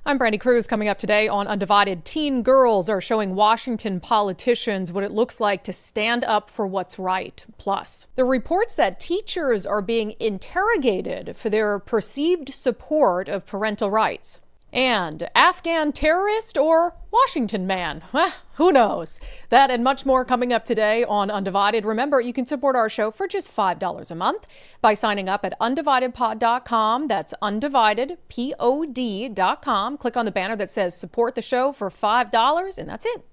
I'm Brandi Kruse. Coming up today on Undivided, teen girls are showing Washington politicians what it looks like to stand up for what's right. Plus, the reports that teachers are being interrogated for their perceived support of parental rights. And Afghan terrorist or Washington man? Who knows? That and much more coming up today on Undivided. Remember, you can support our show for just $5 a month by signing up at undividedpod.com. That's undividedpod.com. Click on the banner that says support the show for $5, and that's it.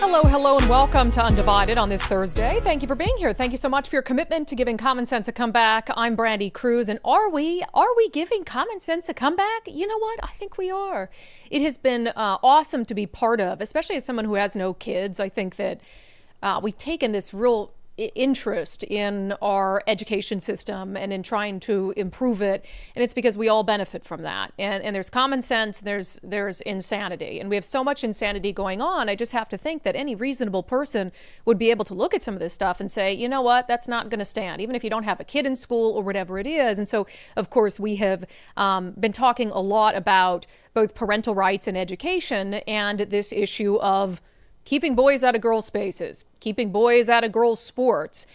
Hello, and welcome to Undivided on this Thursday. Thank you for being here. Thank you so much for your commitment to giving common sense a comeback. I'm Brandi Kruse, and are we giving common sense a comeback? You know what? I think we are. It has been awesome to be part of, especially as someone who has no kids. I think that we've taken this real interest in our education system and in trying to improve it, and it's because we all benefit from that. And there's common sense, there's insanity, and we have so much insanity going on. I just have to think that any reasonable person would be able to look at some of this stuff and say, you know what, that's not going to stand, even if you don't have a kid in school or whatever it is. And so, of course, we have been talking a lot about both parental rights and education, and this issue of keeping boys out of girls' spaces, keeping boys out of girls' sports.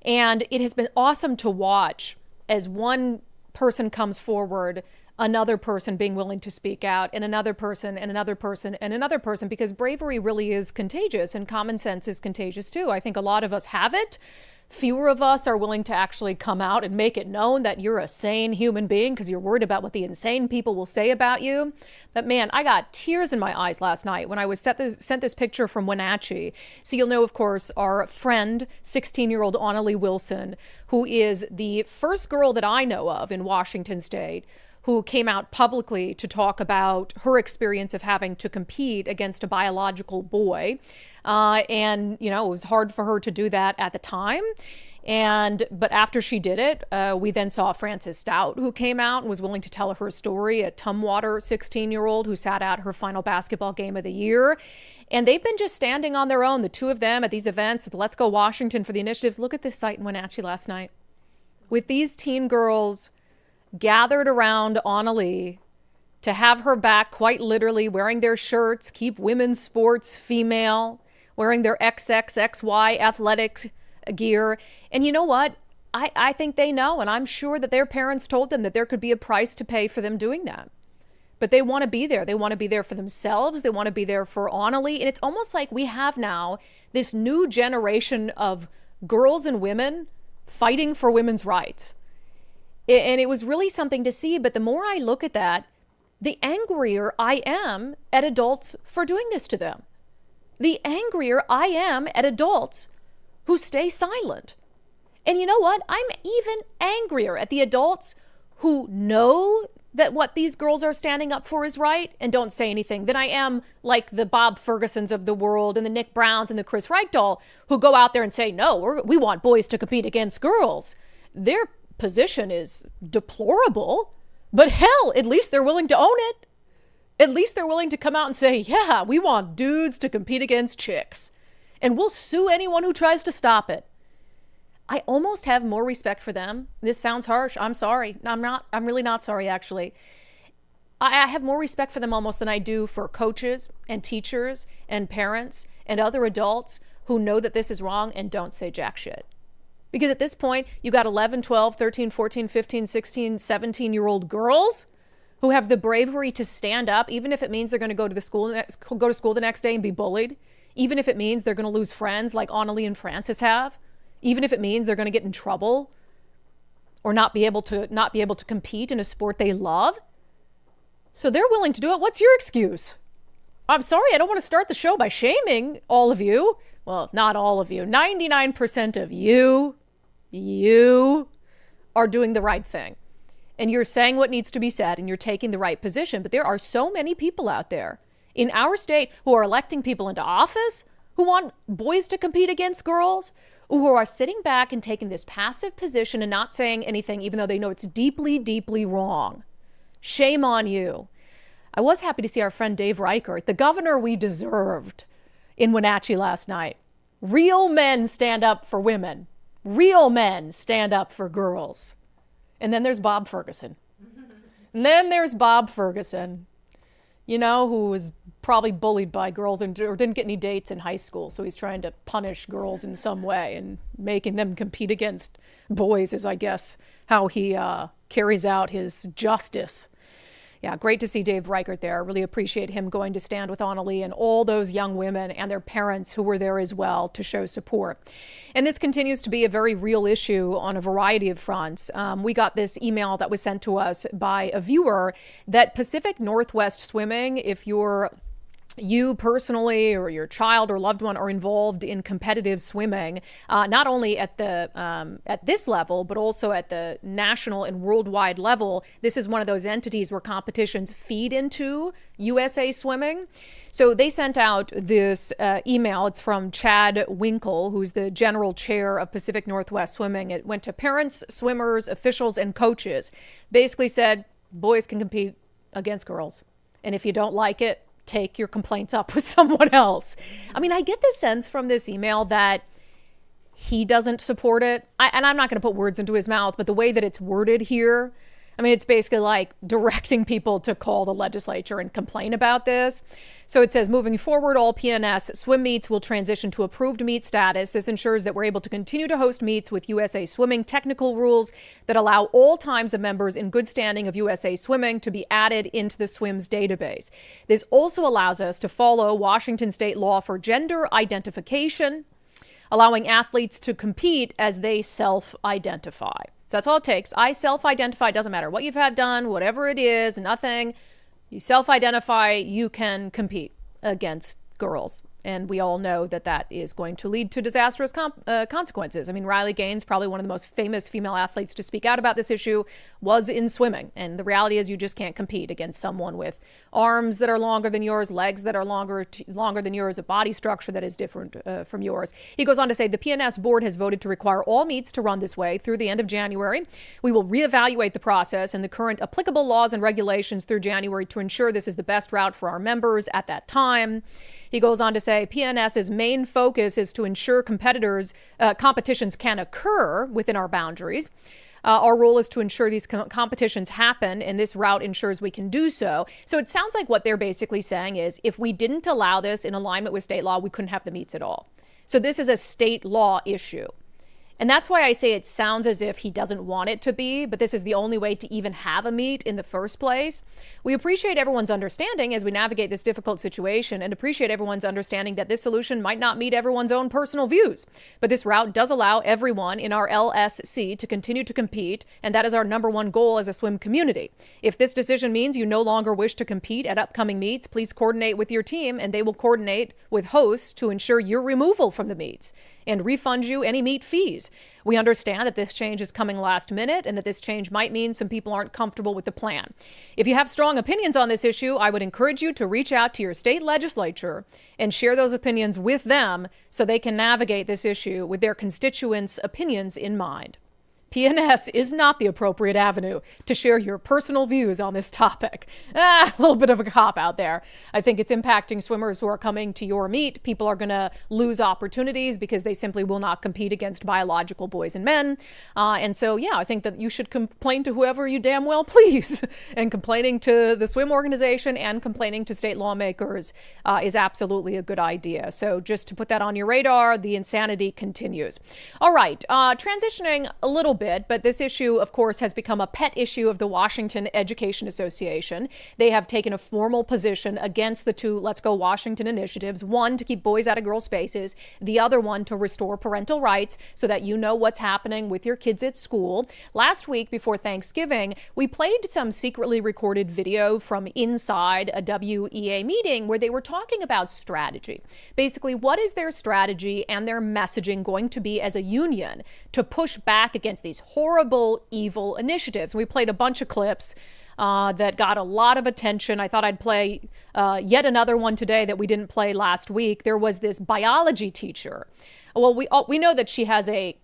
And it has been awesome to watch as one person comes forward, another person being willing to speak out, and another person, and another person, and another person, because bravery really is contagious, and common sense is contagious too. I think a lot of us have it. Fewer of us are willing to actually come out and make it known that you're a sane human being because you're worried about what the insane people will say about you. But man, I got tears in my eyes last night when I was sent this picture from Wenatchee. So you'll know, of course, our friend, 16-year-old Annalie Wilson, who is the first girl that I know of in Washington State who came out publicly to talk about her experience of having to compete against a biological boy. And, you know, it was hard for her to do that at the time. But after she did it, we then saw Frances Stout, who came out and was willing to tell her story, a Tumwater 16-year-old who sat out her final basketball game of the year. And they've been just standing on their own, the two of them, at these events with Let's Go Washington for the initiatives. Look at this site in Wenatchee last night with these teen girls gathered around Annalie to have her back, quite literally, wearing their shirts, keep women's sports female, wearing their XXXY athletics gear. And you know what? I think they know, and I'm sure that their parents told them that there could be a price to pay for them doing that. But they want to be there. They want to be there for themselves. They want to be there for Annalie. And it's almost like we have now this new generation of girls and women fighting for women's rights. And it was really something to see. But the more I look at that, the angrier I am at adults for doing this to them. The angrier I am at adults who stay silent. And you know what? I'm even angrier at the adults who know that what these girls are standing up for is right and don't say anything than I am like the Bob Fergusons of the world and the Nick Browns and the Chris Reichdahl who go out there and say, no, we want boys to compete against girls. Their position is deplorable, but hell, at least they're willing to own it. At least they're willing to come out and say, yeah, we want dudes to compete against chicks, and we'll sue anyone who tries to stop it. I almost have more respect for them. This sounds harsh. I'm sorry. I'm really not sorry, actually. I have more respect for them almost than I do for coaches and teachers and parents and other adults who know that this is wrong and don't say jack shit. Because at this point, you got 11, 12, 13, 14, 15, 16, 17-year-old girls who have the bravery to stand up, even if it means they're going to go to school the next day and be bullied, even if it means they're going to lose friends like Annalie and Frances have, even if it means they're going to get in trouble or not be able to compete in a sport they love. So they're willing to do it. What's your excuse? I'm sorry, I don't want to start the show by shaming all of you. Well, not all of you. 99% of you are doing the right thing. And you're saying what needs to be said, and you're taking the right position. But there are so many people out there in our state who are electing people into office who want boys to compete against girls, who are sitting back and taking this passive position and not saying anything, even though they know it's deeply, deeply wrong. Shame on you. I was happy to see our friend Dave Reichert, the governor we deserved, in Wenatchee last night. Real men stand up for women. Real men stand up for girls. And then there's Bob Ferguson. You know, who was probably bullied by girls or didn't get any dates in high school. So he's trying to punish girls in some way and making them compete against boys is, I guess, how he carries out his justice. Yeah, great to see Dave Reichert there. I really appreciate him going to stand with Annalee and all those young women and their parents who were there as well to show support. And this continues to be a very real issue on a variety of fronts. We got this email that was sent to us by a viewer that Pacific Northwest Swimming, if you personally or your child or loved one are involved in competitive swimming, not only at this level, but also at the national and worldwide level. This is one of those entities where competitions feed into USA Swimming. So they sent out this email. It's from Chad Winkle, who's the general chair of Pacific Northwest Swimming. It went to parents, swimmers, officials, and coaches. Basically said, boys can compete against girls. And if you don't like it, take your complaints up with someone else. I mean, I get the sense from this email that he doesn't support it. And I'm not going to put words into his mouth, but the way that it's worded here, I mean, it's basically like directing people to call the legislature and complain about this. So it says, moving forward, all PNS swim meets will transition to approved meet status. This ensures that we're able to continue to host meets with USA Swimming technical rules that allow all times of members in good standing of USA Swimming to be added into the SWIMS database. This also allows us to follow Washington state law for gender identification, allowing athletes to compete as they self-identify. So that's all it takes. I self-identify. Doesn't matter what you've had done, whatever it is, nothing. You self-identify, you can compete against girls. And we all know that that is going to lead to disastrous consequences. I mean, Riley Gaines, probably one of the most famous female athletes to speak out about this issue, was in swimming. And the reality is you just can't compete against someone with arms that are longer than yours, legs that are longer than yours, a body structure that is different from yours. He goes on to say, the PNS board has voted to require all meets to run this way through the end of January. We will reevaluate the process and the current applicable laws and regulations through January to ensure this is the best route for our members at that time. He goes on to say PNS's main focus is to ensure competitions can occur within our boundaries. Our role is to ensure these competitions happen, and this route ensures we can do so. So it sounds like what they're basically saying is if we didn't allow this in alignment with state law, we couldn't have the meets at all. So this is a state law issue. And that's why I say it sounds as if he doesn't want it to be, but this is the only way to even have a meet in the first place. We appreciate everyone's understanding as we navigate this difficult situation and appreciate everyone's understanding that this solution might not meet everyone's own personal views. But this route does allow everyone in our LSC to continue to compete, and that is our number one goal as a swim community. If this decision means you no longer wish to compete at upcoming meets, please coordinate with your team, and they will coordinate with hosts to ensure your removal from the meets and refund you any meet fees. We understand that this change is coming last minute and that this change might mean some people aren't comfortable with the plan. If you have strong opinions on this issue, I would encourage you to reach out to your state legislature and share those opinions with them so they can navigate this issue with their constituents' opinions in mind. PNS is not the appropriate avenue to share your personal views on this topic. A little bit of a cop out there. I think it's impacting swimmers who are coming to your meet. People are going to lose opportunities because they simply will not compete against biological boys and men. And so, yeah, I think that you should complain to whoever you damn well please. And complaining to the swim organization and complaining to state lawmakers is absolutely a good idea. So just to put that on your radar, the insanity continues. All right, transitioning a little bit, but this issue, of course, has become a pet issue of the Washington Education Association. They have taken a formal position against the two Let's Go Washington initiatives, one to keep boys out of girls' spaces, the other one to restore parental rights so that you know what's happening with your kids at school. Last week, before Thanksgiving, we played some secretly recorded video from inside a WEA meeting where they were talking about strategy. Basically, what is their strategy and their messaging going to be as a union to push back against these horrible, evil initiatives? We played a bunch of clips that got a lot of attention. I thought I'd play yet another one today that we didn't play last week. There was this biology teacher. Well, we know that she has a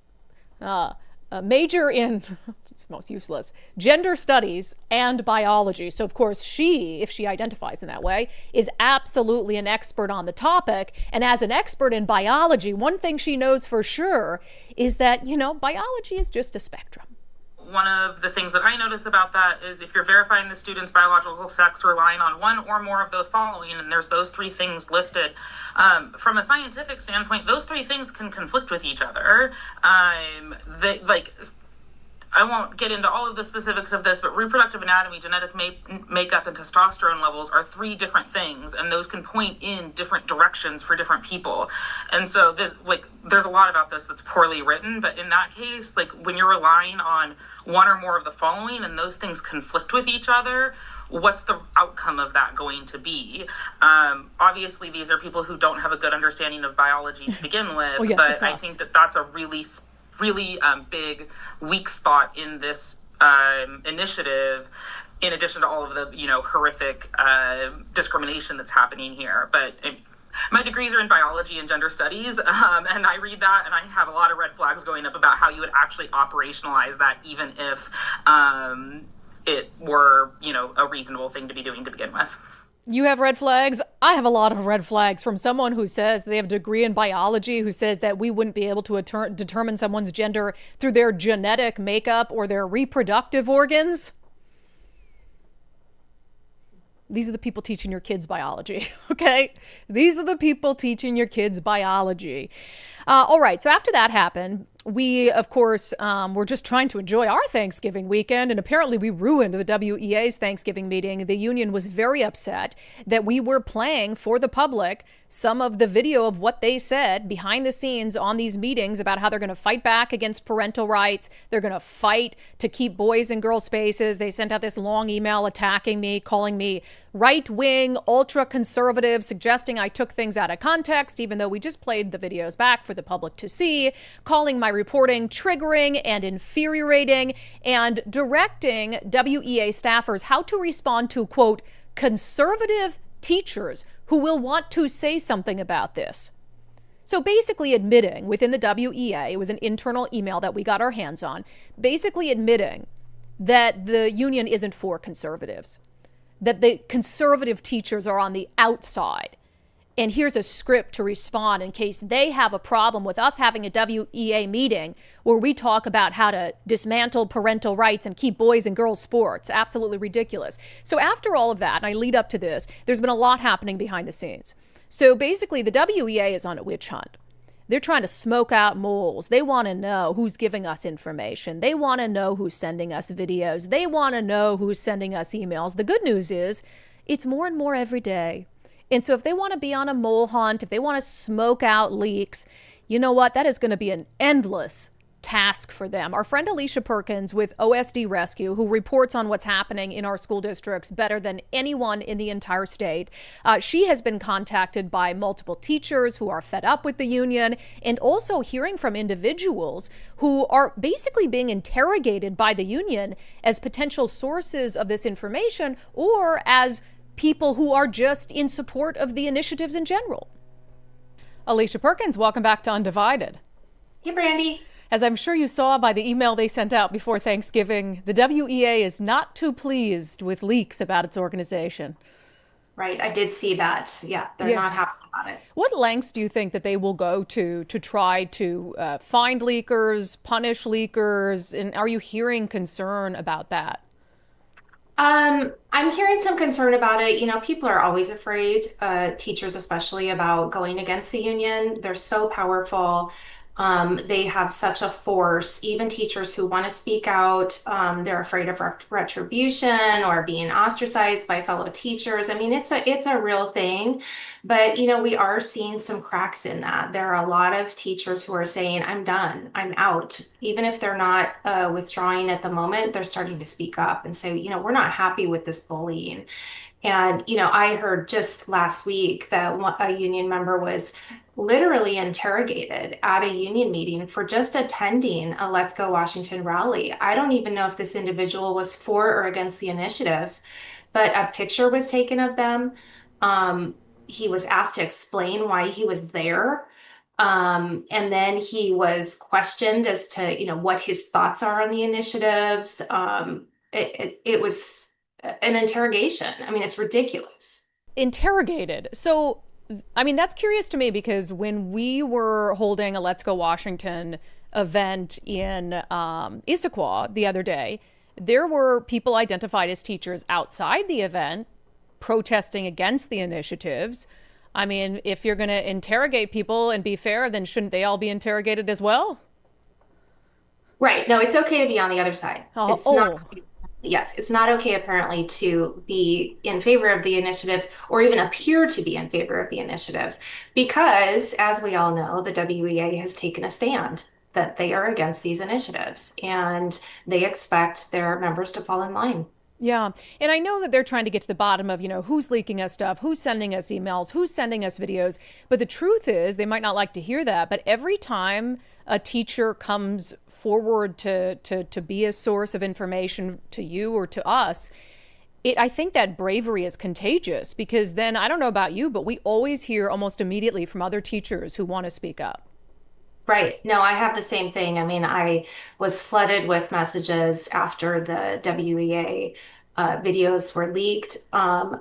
major in it's most useless, gender studies and biology. So, of course, she, if she identifies in that way, is absolutely an expert on the topic. And as an expert in biology, one thing she knows for sure is that, biology is just a spectrum. One of the things that I notice about that is if you're verifying the student's biological sex relying on one or more of the following, and there's those three things listed, from a scientific standpoint, those three things can conflict with each other. I won't get into all of the specifics of this, but reproductive anatomy, genetic makeup, and testosterone levels are three different things, and those can point in different directions for different people. And so, there's a lot about this that's poorly written, but in that case, when you're relying on one or more of the following, and those things conflict with each other, what's the outcome of that going to be? Obviously, these are people who don't have a good understanding of biology to begin with, yes, but I think that that's a really big weak spot in this initiative, in addition to all of the horrific discrimination that's happening here. But my degrees are in biology and gender studies, and I read that and I have a lot of red flags going up about how you would actually operationalize that, even if it were a reasonable thing to be doing to begin with. You have red flags. I have a lot of red flags from someone who says they have a degree in biology, who says that we wouldn't be able to determine someone's gender through their genetic makeup or their reproductive organs. These are the people teaching your kids biology, okay? These are the people teaching your kids biology. All right, so after that happened, we, of course, were just trying to enjoy our Thanksgiving weekend, and apparently we ruined the WEA's Thanksgiving meeting. The union was very upset that we were playing for the public some of the video of what they said behind the scenes on these meetings about how they're going to fight back against parental rights. They're going to fight to keep boys and girls spaces. They sent out this long email attacking me, calling me right-wing, ultra-conservative, suggesting I took things out of context, even though we just played the videos back for the public to see, calling my reporting triggering and infuriating, and directing WEA staffers how to respond to, quote, conservative teachers who will want to say something about this. So basically admitting within the WEA, it was an internal email that we got our hands on, basically admitting that the union isn't for conservatives, that the conservative teachers are on the outside. And here's a script to respond in case they have a problem with us having a WEA meeting where we talk about how to dismantle parental rights and keep boys and girls sports. Absolutely ridiculous. So after all of that, and I lead up to this, there's been a lot happening behind the scenes. So basically, the WEA is on a witch hunt. They're trying to smoke out moles. They want to know who's giving us information. They want to know who's sending us videos. They want to know who's sending us emails. The good news is it's more and more every day. And so if they want to be on a mole hunt, if they want to smoke out leaks, you know what? That is going to be an endless task for them. Our friend Alicia Perkins with OSD Rescue, who reports on what's happening in our school districts better than anyone in the entire state, she has been contacted by multiple teachers who are fed up with the union, and also hearing from individuals who are basically being interrogated by the union as potential sources of this information or as people who are just in support of the initiatives in general. Alicia Perkins, welcome back to Undivided. Hey, Brandi. As I'm sure you saw by the email they sent out before Thanksgiving, the WEA is not too pleased with leaks about its organization. Right, I did see that. Yeah, they're not happy about it. What lengths do you think that they will go to try to find leakers, punish leakers, and are you hearing concern about that? I'm hearing some concern about it. People are always afraid, teachers especially, about going against the union. They're so powerful. They have such a force. Even teachers who want to speak out, they're afraid of retribution or being ostracized by fellow teachers. I mean, it's a real thing, but we are seeing some cracks in that. There are a lot of teachers who are saying, "I'm done. I'm out." Even if they're not withdrawing at the moment, they're starting to speak up and say, "We're not happy with this bullying." And, I heard just last week that a union member was literally interrogated at a union meeting for just attending a Let's Go Washington rally. I don't even know if this individual was for or against the initiatives, but a picture was taken of them. He was asked to explain why he was there. And then he was questioned as to, what his thoughts are on the initiatives. It was an interrogation. I mean, it's ridiculous. Interrogated. So, I mean, that's curious to me because when we were holding a Let's Go Washington event in Issaquah the other day, there were people identified as teachers outside the event protesting against the initiatives. I mean, if you're going to interrogate people and be fair, then shouldn't they all be interrogated as well? Right. No, it's okay to be on the other side. Oh, It's not, oh, yes, it's not okay apparently to be in favor of the initiatives or even appear to be in favor of the initiatives because, as we all know, the WEA has taken a stand that they are against these initiatives and they expect their members to fall in line. yeah. And I know that they're trying to get to the bottom of, who's leaking us stuff, who's sending us emails, who's sending us videos. But the truth is, they might not like to hear that. But every time a teacher comes forward to be a source of information to you or to us, I think that bravery is contagious because then I don't know about you, but we always hear almost immediately from other teachers who want to speak up. Right. No, I have the same thing. I mean, I was flooded with messages after the WEA videos were leaked.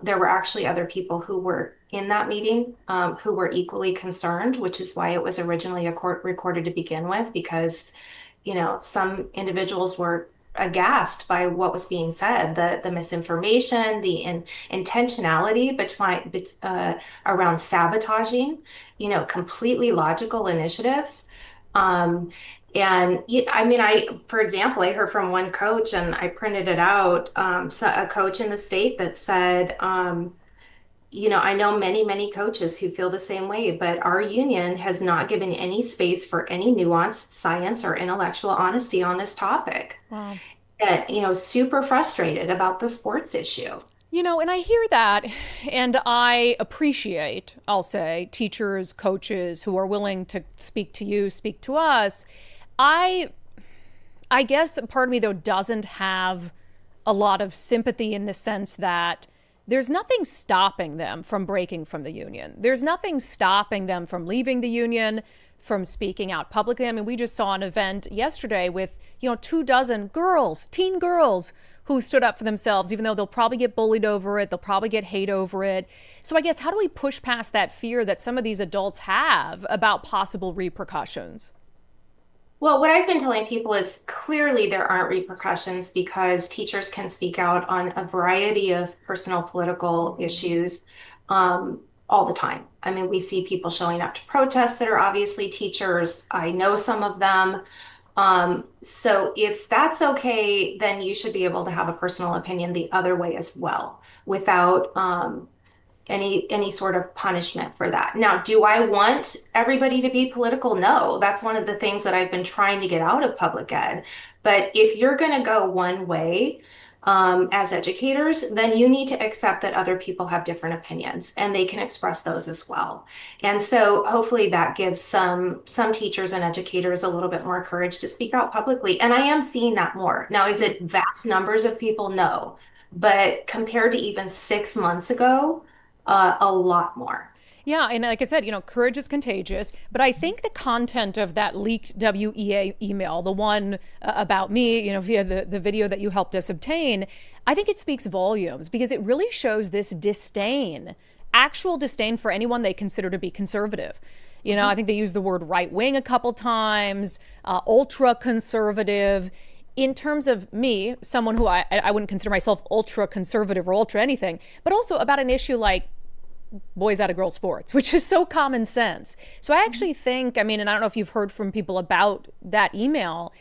There were actually other people who were in that meeting who were equally concerned, which is why it was originally a court recorded to begin with, because, some individuals were aghast by what was being said, the misinformation, the intentionality around sabotaging, completely logical initiatives. Um, and I mean, for example, I heard from one coach and I printed it out, so a coach in the state that said, I know many, many coaches who feel the same way, but our union has not given any space for any nuance, science, or intellectual honesty on this topic. Wow. And, super frustrated about the sports issue. And I hear that, and I appreciate, I'll say, teachers, coaches who are willing to speak to you, speak to us. I I guess part of me though doesn't have a lot of sympathy in the sense that there's nothing stopping them from breaking from the union. There's nothing stopping them from leaving the union, from speaking out publicly. I mean, we just saw an event yesterday with, 24 girls, teen girls, who stood up for themselves, even though they'll probably get bullied over it, they'll probably get hate over it. So I guess how do we push past that fear that some of these adults have about possible repercussions? Well, what I've been telling people is clearly there aren't repercussions because teachers can speak out on a variety of personal political issues all the time. I mean, we see people showing up to protests that are obviously teachers. I know some of them. So if that's okay, then you should be able to have a personal opinion the other way as well without any sort of punishment for that. Now, do I want everybody to be political? No, that's one of the things that I've been trying to get out of public ed. But if you're going to go one way, as educators, then you need to accept that other people have different opinions and they can express those as well. And so hopefully that gives some teachers and educators a little bit more courage to speak out publicly. And I am seeing that more. Now, is it vast numbers of people? No. But compared to even 6 months ago, a lot more. Yeah, and like I said, courage is contagious. But I think the content of that leaked WEA email, the one about me, via the video that you helped us obtain, I think it speaks volumes because it really shows this disdain, actual disdain for anyone they consider to be conservative. I think they use the word right wing a couple times, ultra conservative. In terms of me, someone who I wouldn't consider myself ultra conservative or ultra anything, but also about an issue like boys out of girls sports, which is so common sense. So I actually think, and I don't know if you've heard from people about that email,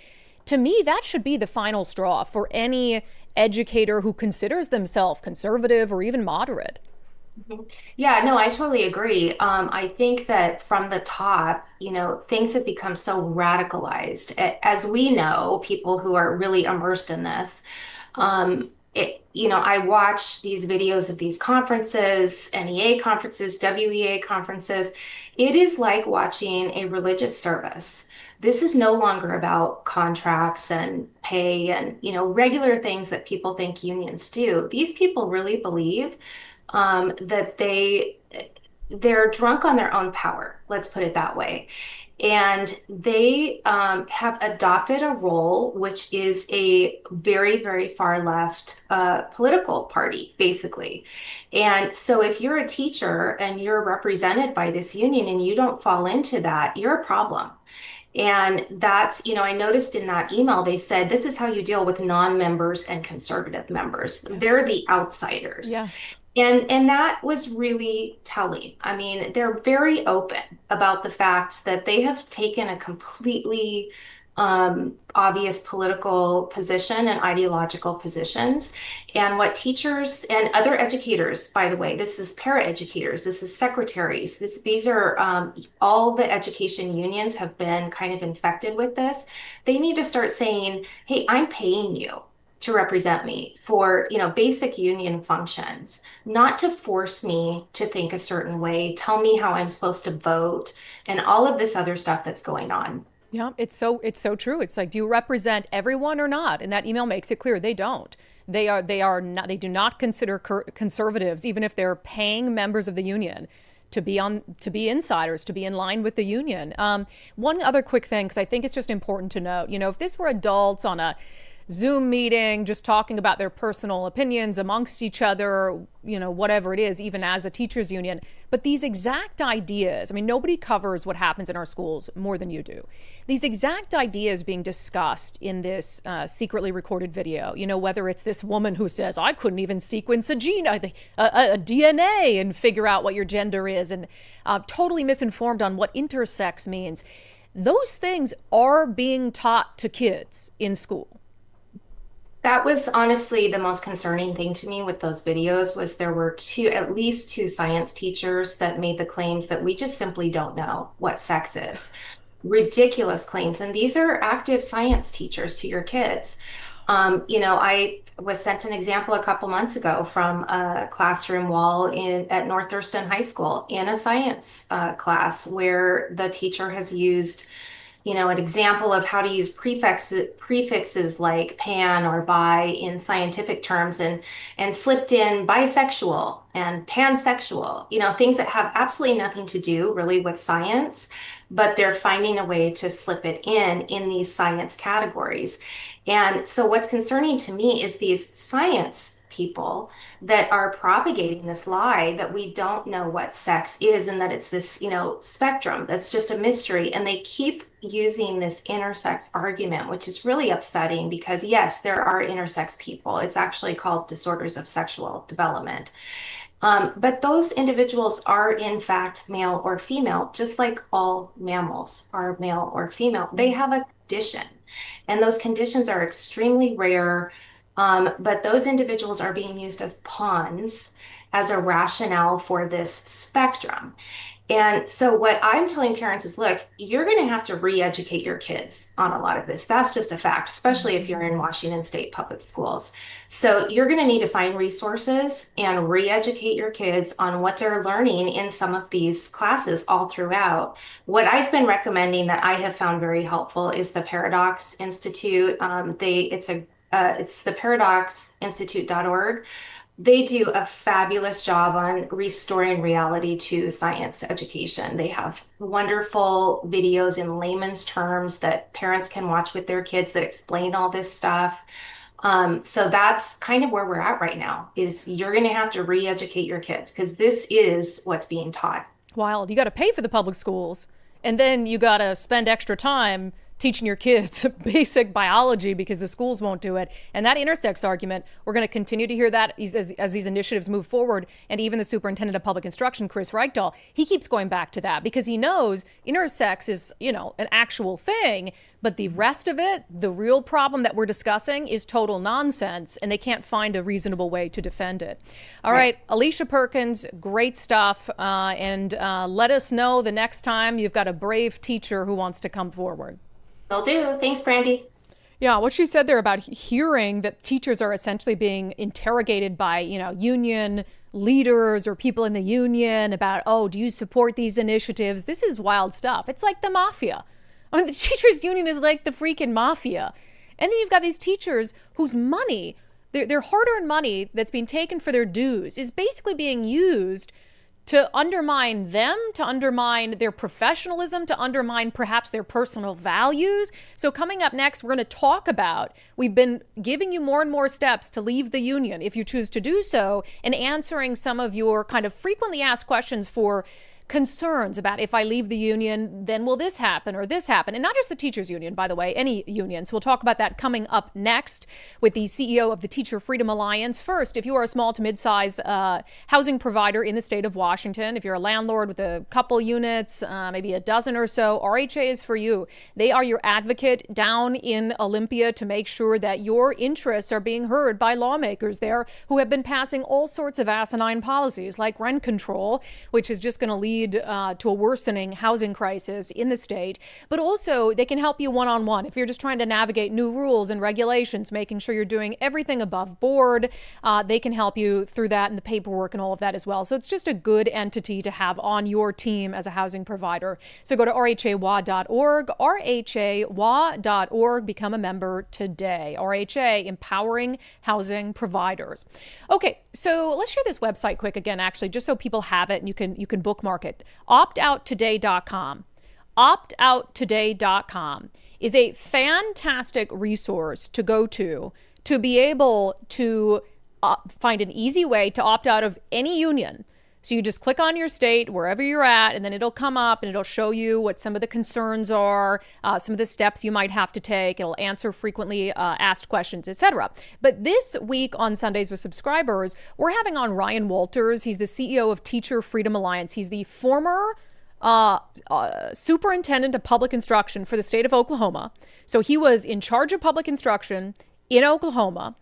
to me, that should be the final straw for any educator who considers themselves conservative or even moderate. Yeah, no, I totally agree. I think that from the top, things have become so radicalized. As we know, people who are really immersed in this, I watch these videos of these conferences, NEA conferences, WEA conferences. It is like watching a religious service. This is no longer about contracts and pay and, regular things that people think unions do. These people really believe that they're drunk on their own power, let's put it that way. And they have adopted a role which is a very, very far left political party, basically. And so if you're a teacher and you're represented by this union and you don't fall into that, you're a problem. And that's, I noticed in that email, they said, this is how you deal with non-members and conservative members. They're the outsiders. Yes. And that was really telling. I mean, they're very open about the fact that they have taken a completely obvious political position and ideological positions. And what teachers and other educators, by the way, this is para-educators, this is secretaries, these are all the education unions have been kind of infected with this. They need to start saying, hey, I'm paying you to represent me for, basic union functions, not to force me to think a certain way, tell me how I'm supposed to vote, and all of this other stuff that's going on. Yeah, it's so true. It's like, do you represent everyone or not? And that email makes it clear they don't. They do not consider conservatives, even if they're paying members of the union to be insiders, to be in line with the union. One other quick thing, because I think it's just important to note, if this were adults on a Zoom meeting, just talking about their personal opinions amongst each other, whatever it is, even as a teachers union. But these exact ideas, I mean, nobody covers what happens in our schools more than you do. These exact ideas being discussed in this secretly recorded video, whether it's this woman who says, I couldn't even sequence a DNA and figure out what your gender is, and totally misinformed on what intersex means. Those things are being taught to kids in school. That was honestly the most concerning thing to me with those videos was there were at least two science teachers that made the claims that we just simply don't know what sex is. Ridiculous claims. And these are active science teachers to your kids. I was sent an example a couple months ago from a classroom wall at North Thurston High School in a science class where the teacher has used an example of how to use prefixes like pan or bi in scientific terms and slipped in bisexual and pansexual, things that have absolutely nothing to do really with science, but they're finding a way to slip it in these science categories. And so what's concerning to me is these science people that are propagating this lie that we don't know what sex is and that it's this, spectrum that's just a mystery. And they keep using this intersex argument, which is really upsetting because yes, there are intersex people. It's actually called disorders of sexual development. But those individuals are in fact male or female, just like all mammals are male or female. They have a condition and those conditions are extremely rare. But those individuals are being used as pawns as a rationale for this spectrum. And so what I'm telling parents is, look, you're going to have to re-educate your kids on a lot of this. That's just a fact, especially if you're in Washington State public schools. So you're going to need to find resources and re-educate your kids on what they're learning in some of these classes all throughout. What I've been recommending that I have found very helpful is the Paradox Institute. It's the paradoxinstitute.org. They do a fabulous job on restoring reality to science education. They have wonderful videos in layman's terms that parents can watch with their kids that explain all this stuff. So that's kind of where we're at right now, is you're going to have to re-educate your kids because this is what's being taught. Wild. You got to pay for the public schools, and then you got to spend extra time teaching your kids basic biology because the schools won't do it. And that intersex argument, we're going to continue to hear that as these initiatives move forward. And even the superintendent of public instruction, Chris Reichdahl, he keeps going back to that because he knows intersex is, an actual thing. But the rest of it, the real problem that we're discussing is total nonsense, and they can't find a reasonable way to defend it. All right, Alicia Perkins, great stuff. And let us know the next time you've got a brave teacher who wants to come forward. Will do. Thanks, Brandi. Yeah, what she said there about hearing that teachers are essentially being interrogated by, union leaders or people in the union about, oh, do you support these initiatives? This is wild stuff. It's like the mafia. I mean, the teachers union is like the freaking mafia. And then you've got these teachers whose money, their hard-earned money that's being taken for their dues is basically being used to undermine them, to undermine their professionalism, to undermine perhaps their personal values. So coming up next, we're going to talk about, we've been giving you more and more steps to leave the union if you choose to do so, and answering some of your kind of frequently asked questions for concerns about, if I leave the union, then will this happen or this happen? And not just the teachers union, by the way, any unions. We'll talk about that coming up next with the CEO of the Teacher Freedom Alliance. First, if you are a small to mid-sized housing provider in the state of Washington, if you're a landlord with a couple units, maybe a dozen or so, RHA is for you. They are your advocate down in Olympia to make sure that your interests are being heard by lawmakers there who have been passing all sorts of asinine policies like rent control, which is just going to lead to a worsening housing crisis in the state. But also, they can help you one-on-one if you're just trying to navigate new rules and regulations, making sure you're doing everything above board. They can help you through that and the paperwork and all of that as well. So it's just a good entity to have on your team as a housing provider. So go to rhawa.org, rhawa.org, become a member today. RHA, empowering housing providers. Okay, so let's share this website quick again, actually, just so people have it and you can bookmark it. Optouttoday.com. Optouttoday.com is a fantastic resource to go to be able to find an easy way to opt out of any union. So you just click on your state, wherever you're at, and then it'll come up and it'll show you what some of the concerns are, some of the steps you might have to take. It'll answer frequently asked questions, etc. But this week on Sundays with Subscribers, we're having on Ryan Walters. He's the CEO of Teacher Freedom Alliance. He's the former superintendent of public instruction for the state of Oklahoma. So he was in charge of public instruction in Oklahoma.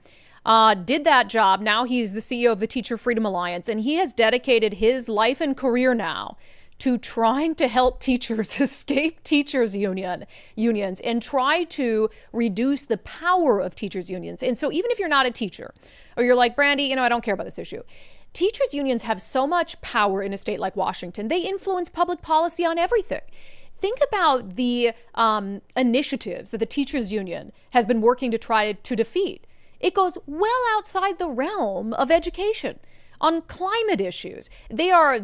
Did that job. Now he's the CEO of the Teacher Freedom Alliance, and he has dedicated his life and career now to trying to help teachers escape teachers unions and try to reduce the power of teachers unions. And so even if you're not a teacher, or you're like, Brandi, I don't care about this issue. Teachers unions have so much power in a state like Washington. They influence public policy on everything. Think about the initiatives that the teachers union has been working to try to defeat. It goes well outside the realm of education. On climate issues, they are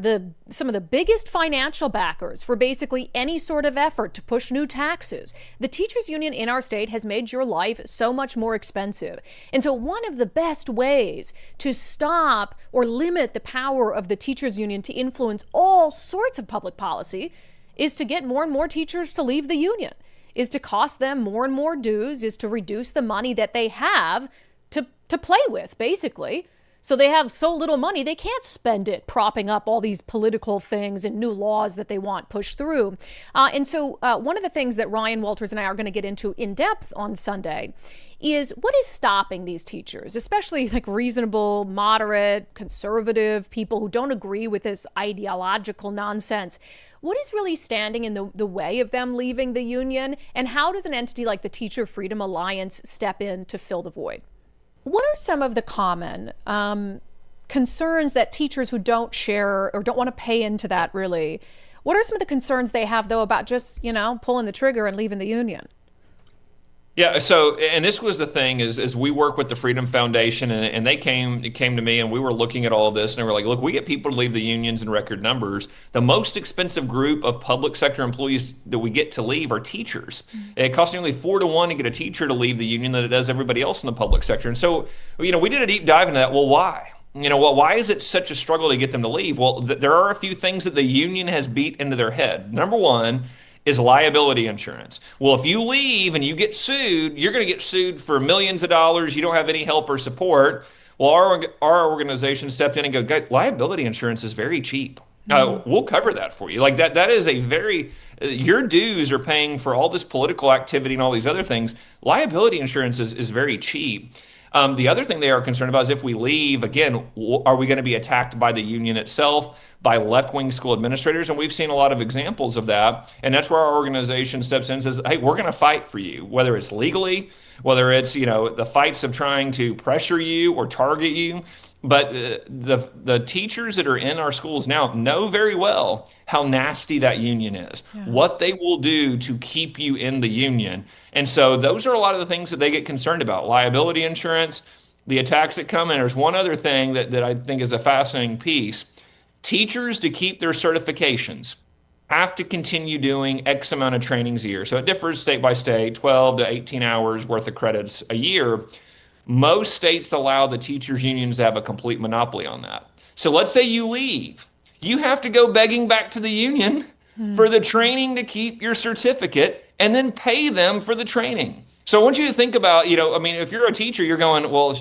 some of the biggest financial backers for basically any sort of effort to push new taxes. The teachers union in our state has made your life so much more expensive. And so one of the best ways to stop or limit the power of the teachers union to influence all sorts of public policy is to get more and more teachers to leave the union, is to cost them more and more dues, is to reduce the money that they have to play with, basically. So they have so little money, they can't spend it propping up all these political things and new laws that they want pushed through. And so one of the things that Ryan Walters and I are going to get into in depth on Sunday is what is stopping these teachers, especially like reasonable, moderate, conservative people who don't agree with this ideological nonsense. What is really standing in the way of them leaving the union? And how does an entity like the Teacher Freedom Alliance step in to fill the void? What are some of the common concerns that teachers who don't share or don't want to pay into that really, what are some of the concerns they have though about just, pulling the trigger and leaving the union? Yeah, so, and this was the thing is we work with the Freedom Foundation, and they came to me, and we were looking at all of this, and they were like, look, we get people to leave the unions in record numbers. The most expensive group of public sector employees that we get to leave are teachers. It costs nearly 4 to 1 to get a teacher to leave the union than it does everybody else in the public sector. And so, we did a deep dive into that. Well, why? Why is it such a struggle to get them to leave? Well, there are a few things that the union has beat into their head. Number one is liability insurance. Well, if you leave and you get sued, you're going to get sued for millions of dollars. You don't have any help or support. Well, our organization stepped in and go, "Guys, liability insurance is very cheap. We'll cover that for you." Like that is a very, your dues are paying for all this political activity and all these other things. Liability insurance is very cheap. The other thing they are concerned about is if we leave, again, are we going to be attacked by the union itself, by left-wing school administrators? And we've seen a lot of examples of that. And that's where our organization steps in and says, hey, we're going to fight for you, whether it's legally, whether it's, the fights of trying to pressure you or target you. But the teachers that are in our schools now know very well how nasty that union is, what they will do to keep you in the union. And so those are a lot of the things that they get concerned about. Liability insurance, the attacks that come in. There's one other thing that I think is a fascinating piece. Teachers, to keep their certifications, have to continue doing X amount of trainings a year. So it differs state by state, 12 to 18 hours worth of credits a year. Most states allow the teachers' unions to have a complete monopoly on that. So let's say you leave. You have to go begging back to the union for the training to keep your certificate and then pay them for the training. So I want you to think about, if you're a teacher, you're going, well,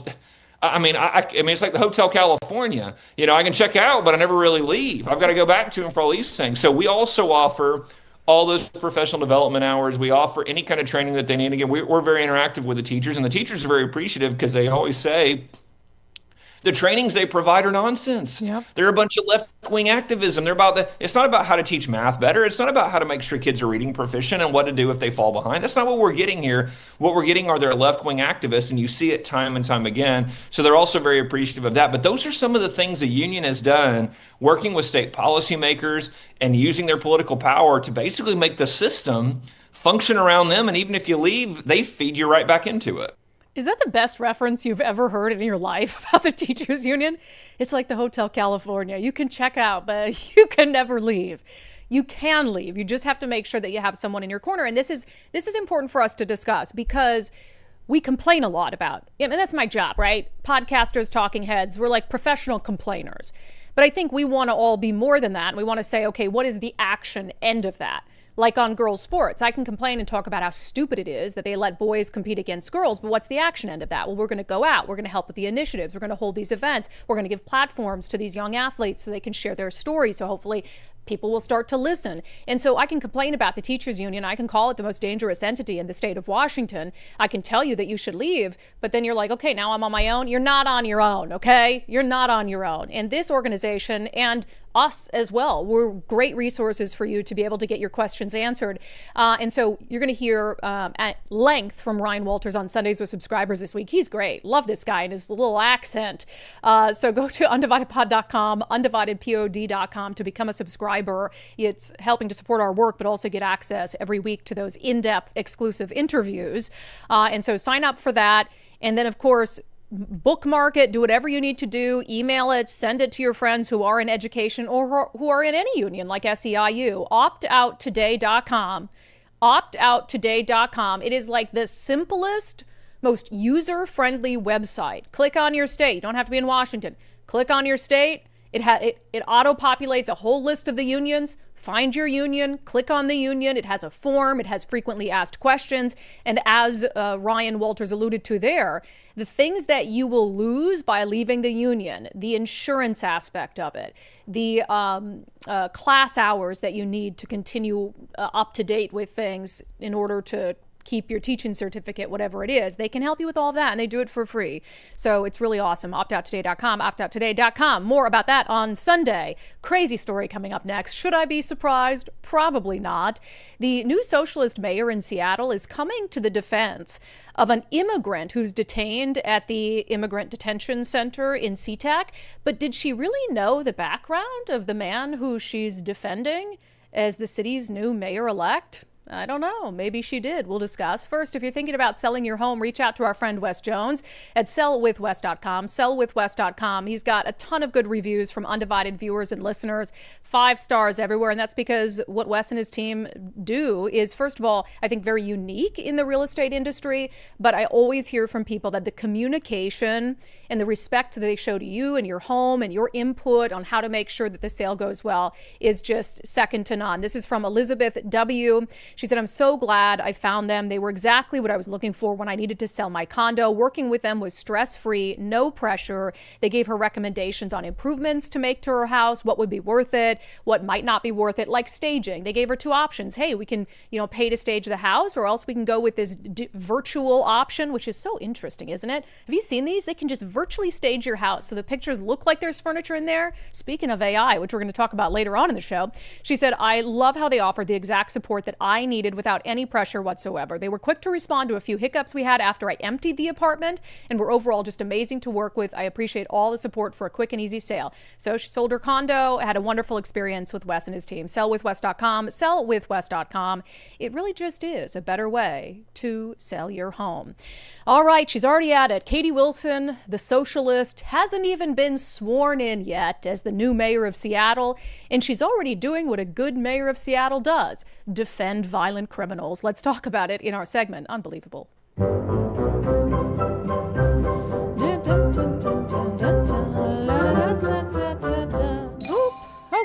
I mean, it's like the Hotel California. I can check out, but I never really leave. I've got to go back to them for all these things. So we also offer all those professional development hours. We offer any kind of training that they need. Again, we're very interactive with the teachers, and the teachers are very appreciative because they always say, the trainings they provide are nonsense. Yep. They're a bunch of left-wing activism. It's not about how to teach math better. It's not about how to make sure kids are reading proficient and what to do if they fall behind. That's not what we're getting here. What we're getting are their left-wing activists, and you see it time and time again. So they're also very appreciative of that. But those are some of the things the union has done, working with state policymakers and using their political power to basically make the system function around them. And even if you leave, they feed you right back into it. Is that the best reference you've ever heard in your life about the teachers union? It's like the Hotel California. You can check out, but you can never leave. You can leave. You just have to make sure that you have someone in your corner. And this is important for us to discuss because we complain a lot about, and that's my job, right? Podcasters, talking heads, we're like professional complainers. But I think we want to all be more than that. We want to say, okay, what is the action end of that? Like on girls' sports, I can complain and talk about how stupid it is that they let boys compete against girls, but what's the action end of that? Well, we're going to go out. We're going to help with the initiatives. We're going to hold these events. We're going to give platforms to these young athletes so they can share their stories. So hopefully people will start to listen. And so I can complain about the teachers union. I can call it the most dangerous entity in the state of Washington. I can tell you that you should leave, but then you're like, okay, now I'm on my own. You're not on your own, okay? You're not on your own. And this organization and us as well, we're great resources for you to be able to get your questions answered. And so you're going to hear at length from Ryan Walters on Sundays with Subscribers this week. He's great. Love this guy and his little accent. So go to undividedpod.com, undividedpod.com to become a subscriber. It's helping to support our work, but also get access every week to those in-depth exclusive interviews. And so sign up for that. And then, of course, bookmark it, do whatever you need to do, email it, send it to your friends who are in education or who are in any union like SEIU. Optouttoday.com. Optouttoday.com. It is like the simplest, most user-friendly website. Click on your state. You don't have to be in Washington. Click on your state. It auto-populates a whole list of the unions. Find your union, click on the union. It has a form. It has frequently asked questions. And as Ryan Walters alluded to there, the things that you will lose by leaving the union, the insurance aspect of it, the class hours that you need to continue up to date with things in order to keep your teaching certificate, whatever it is, they can help you with all that, and they do it for free. So it's really awesome. Optouttoday.com, optouttoday.com. More about that on Sunday. Crazy story coming up next. Should I be surprised? Probably not. The new socialist mayor in Seattle is coming to the defense of an immigrant who's detained at the Immigrant Detention Center in SeaTac. But did she really know the background of the man who she's defending as the city's new mayor-elect? I don't know. Maybe she did. We'll discuss. First, if you're thinking about selling your home, reach out to our friend Wes Jones at sellwithwes.com. Sellwithwes.com. He's got a ton of good reviews from Undivided viewers and listeners. 5 stars everywhere. And that's because what Wes and his team do is, first of all, I think very unique in the real estate industry. But I always hear from people that the communication and the respect that they show to you and your home and your input on how to make sure that the sale goes well is just second to none. This is from Elizabeth W. She said, I'm so glad I found them. They were exactly what I was looking for when I needed to sell my condo. Working with them was stress-free, no pressure. They gave her recommendations on improvements to make to her house, what would be worth it, what might not be worth it, like staging. They gave her 2 options. Hey, we can, pay to stage the house, or else we can go with this virtual option, which is so interesting, isn't it? Have you seen these? They can just virtually stage your house so the pictures look like there's furniture in there. Speaking of AI, which we're going to talk about later on in the show, she said, I love how they offer the exact support that I needed without any pressure whatsoever. They were quick to respond to a few hiccups we had after I emptied the apartment and were overall just amazing to work with. I appreciate all the support for a quick and easy sale. So she sold her condo, had a wonderful experience with Wes and his team. Sellwithwes.com, sellwithwes.com. It really just is a better way to sell your home. All right, she's already at it. Katie Wilson, the socialist, hasn't even been sworn in yet as the new mayor of Seattle, and she's already doing what a good mayor of Seattle does: defend violent criminals. Let's talk about it in our segment, Unbelievable.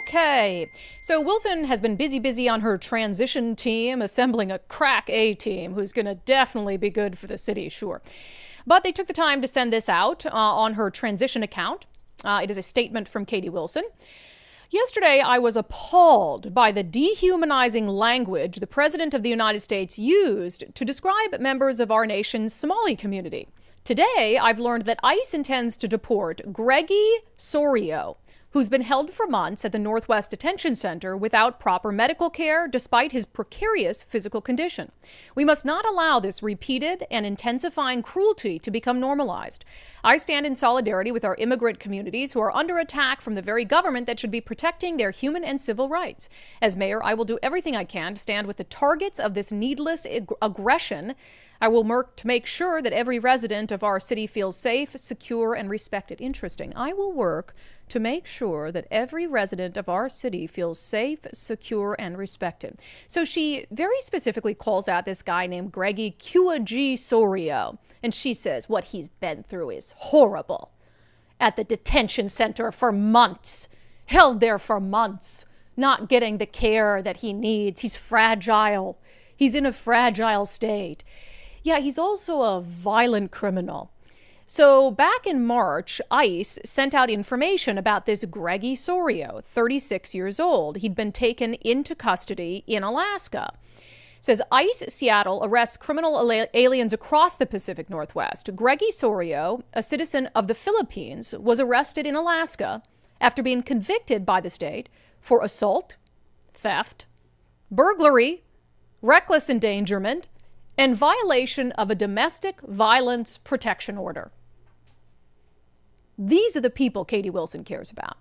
Okay, so Wilson has been busy on her transition team, assembling a crack A team who's going to definitely be good for the city, sure. But they took the time to send this out on her transition account. It is a statement from Katie Wilson. Yesterday, I was appalled by the dehumanizing language the President of the United States used to describe members of our nation's Somali community. Today, I've learned that ICE intends to deport Greggy Sorio, who's been held for months at the Northwest Detention Center without proper medical care despite his precarious physical condition. We must not allow this repeated and intensifying cruelty to become normalized. I stand in solidarity with our immigrant communities who are under attack from the very government that should be protecting their human and civil rights. As mayor, I will do everything I can to stand with the targets of this needless aggression. I will work to make sure that every resident of our city feels safe, secure, and respected. Interesting. I will work to make sure that every resident of our city feels safe, secure, and respected. So she very specifically calls out this guy named Greggy Q.G. Sorio, and she says what he's been through is horrible. At the detention center for months, held there for months, not getting the care that he needs. He's fragile. He's in a fragile state. Yeah, he's also a violent criminal. So back in March, ICE sent out information about this Greggy Sorio, 36 years old. He'd been taken into custody in Alaska. It says ICE Seattle arrests criminal aliens across the Pacific Northwest. Greggy Sorio, a citizen of the Philippines, was arrested in Alaska after being convicted by the state for assault, theft, burglary, reckless endangerment, and violation of a domestic violence protection order. These are the people Katie Wilson cares about.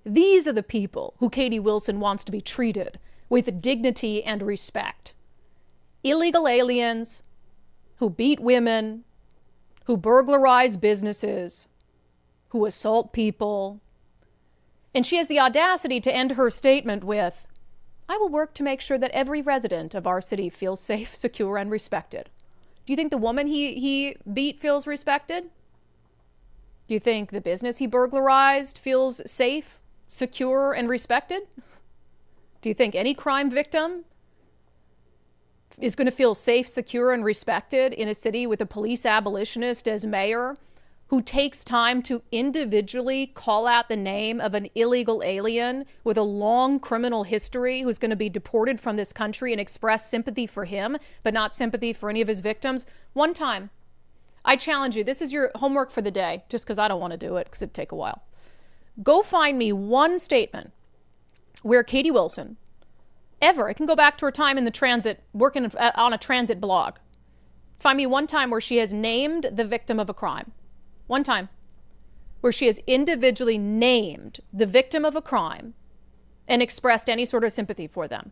These are the people who Katie Wilson wants to be treated with dignity and respect. Illegal aliens who beat women, who burglarize businesses, who assault people. And she has the audacity to end her statement with, I will work to make sure that every resident of our city feels safe, secure, and respected. Do you think the woman he beat feels respected? Do you think the business he burglarized feels safe, secure, and respected? Do you think any crime victim is going to feel safe, secure, and respected in a city with a police abolitionist as mayor who takes time to individually call out the name of an illegal alien with a long criminal history who's going to be deported from this country and express sympathy for him, but not sympathy for any of his victims? One time. I challenge you. This is your homework for the day, just because I don't want to do it because it'd take a while. Go find me one statement where Katie Wilson ever, it can go back to her time in the transit, working on a transit blog. Find me one time where she has named the victim of a crime. One time where she has individually named the victim of a crime and expressed any sort of sympathy for them.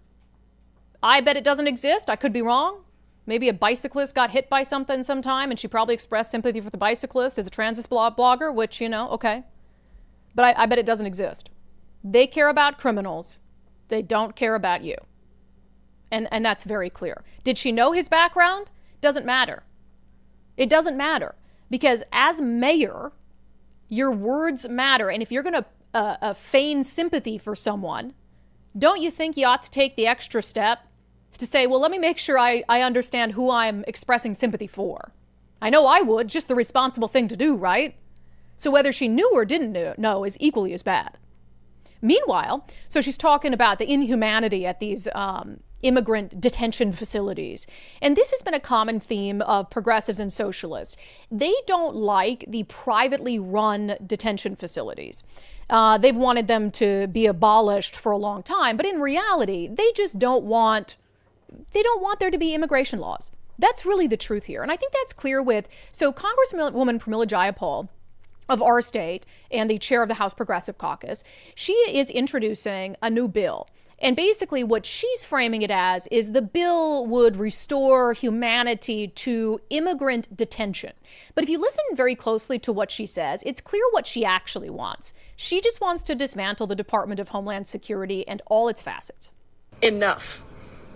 I bet it doesn't exist. I could be wrong. Maybe a bicyclist got hit by something sometime and she probably expressed sympathy for the bicyclist as a transit blogger, which, okay. But I bet it doesn't exist. They care about criminals. They don't care about you. And that's very clear. Did she know his background? Doesn't matter. It doesn't matter. Because as mayor, your words matter. And if you're going to feign sympathy for someone, don't you think you ought to take the extra step to say, well, let me make sure I understand who I'm expressing sympathy for? I know I would, just the responsible thing to do, right? So whether she knew or didn't know is equally as bad. Meanwhile, so she's talking about the inhumanity at these immigrant detention facilities. And this has been a common theme of progressives and socialists. They don't like the privately run detention facilities. They've wanted them to be abolished for a long time, but in reality, they don't want there to be immigration laws. That's really the truth here. And I think that's clear so Congresswoman Pramila Jayapal of our state and the chair of the House Progressive Caucus, she is introducing a new bill. And basically what she's framing it as is the bill would restore humanity to immigrant detention. But if you listen very closely to what she says, it's clear what she actually wants. She just wants to dismantle the Department of Homeland Security and all its facets. Enough.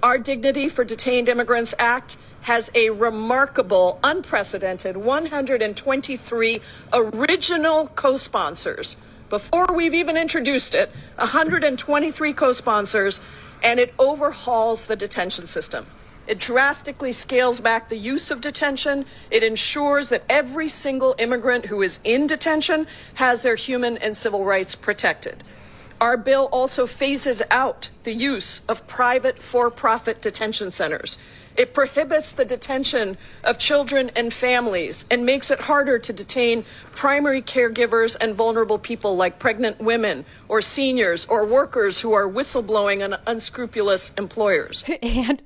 Our Dignity for Detained Immigrants Act has a remarkable, unprecedented 123 original co-sponsors. Before we've even introduced it, 123 co-sponsors, and it overhauls the detention system. It drastically scales back the use of detention. It ensures that every single immigrant who is in detention has their human and civil rights protected. Our bill also phases out the use of private for-profit detention centers. It prohibits the detention of children and families and makes it harder to detain primary caregivers and vulnerable people like pregnant women or seniors or workers who are whistleblowing on unscrupulous employers. And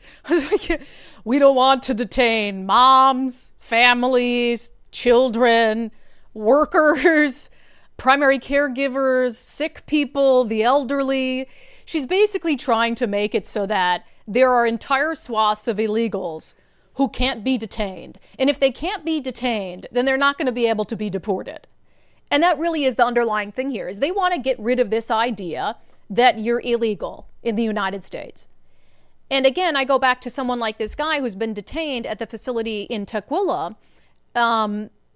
we don't want to detain moms, families, children, workers, primary caregivers, sick people, the elderly. She's basically trying to make it so that there are entire swaths of illegals who can't be detained. And if they can't be detained, then they're not going to be able to be deported. And that really is the underlying thing here, is they want to get rid of this idea that you're illegal in the United States. And again, I go back to someone like this guy who's been detained at the facility in Tukwila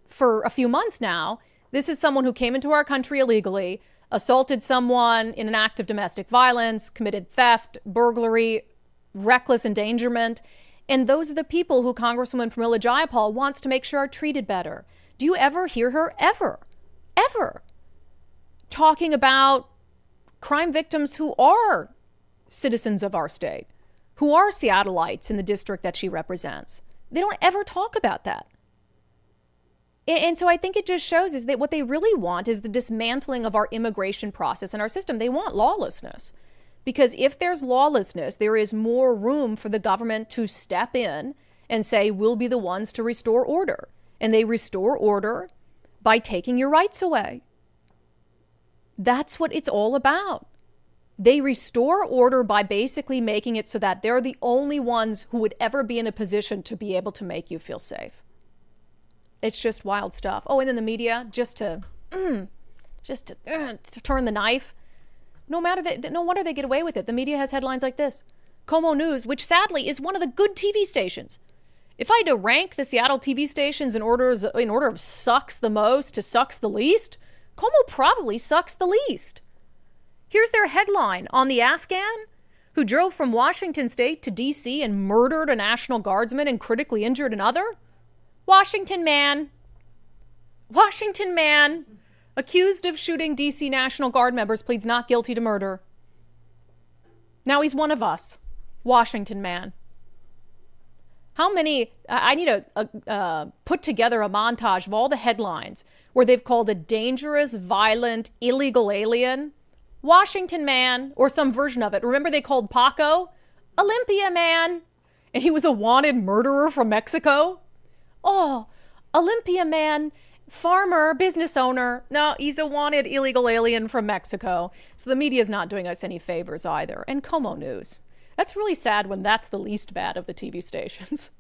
for a few months now. This is someone who came into our country illegally, assaulted someone in an act of domestic violence, committed theft, burglary, reckless endangerment. And those are the people who Congresswoman Pramila Jayapal wants to make sure are treated better. Do you ever hear her ever talking about crime victims who are citizens of our state, who are Seattleites in the district that she represents? They don't ever talk about that. And so I think it just shows is that what they really want is the dismantling of our immigration process and our system. They want lawlessness. Because if there's lawlessness, there is more room for the government to step in and say, we'll be the ones to restore order. And they restore order by taking your rights away. That's what it's all about. They restore order by basically making it so that they're the only ones who would ever be in a position to be able to make you feel safe. It's just wild stuff. Oh, and then the media, just to turn the knife. No wonder they get away with it. The media has headlines like this. Como News, which sadly is one of the good TV stations. If I had to rank the Seattle TV stations in order of sucks the most to sucks the least, Como probably sucks the least. Here's their headline on the Afghan who drove from Washington State to D.C. and murdered a National Guardsman and critically injured another. Washington man accused of shooting D.C. National Guard members pleads not guilty to murder. Now he's one of us. Washington man. How many, I need to put together a montage of all the headlines where they've called a dangerous, violent, illegal alien Washington man, or some version of it. Remember they called Paco Olympia man, and he was a wanted murderer from Mexico? Oh, Olympia man, farmer, business owner. No, he's a wanted illegal alien from Mexico. So the media's not doing us any favors either. And Como News. That's really sad when that's the least bad of the TV stations.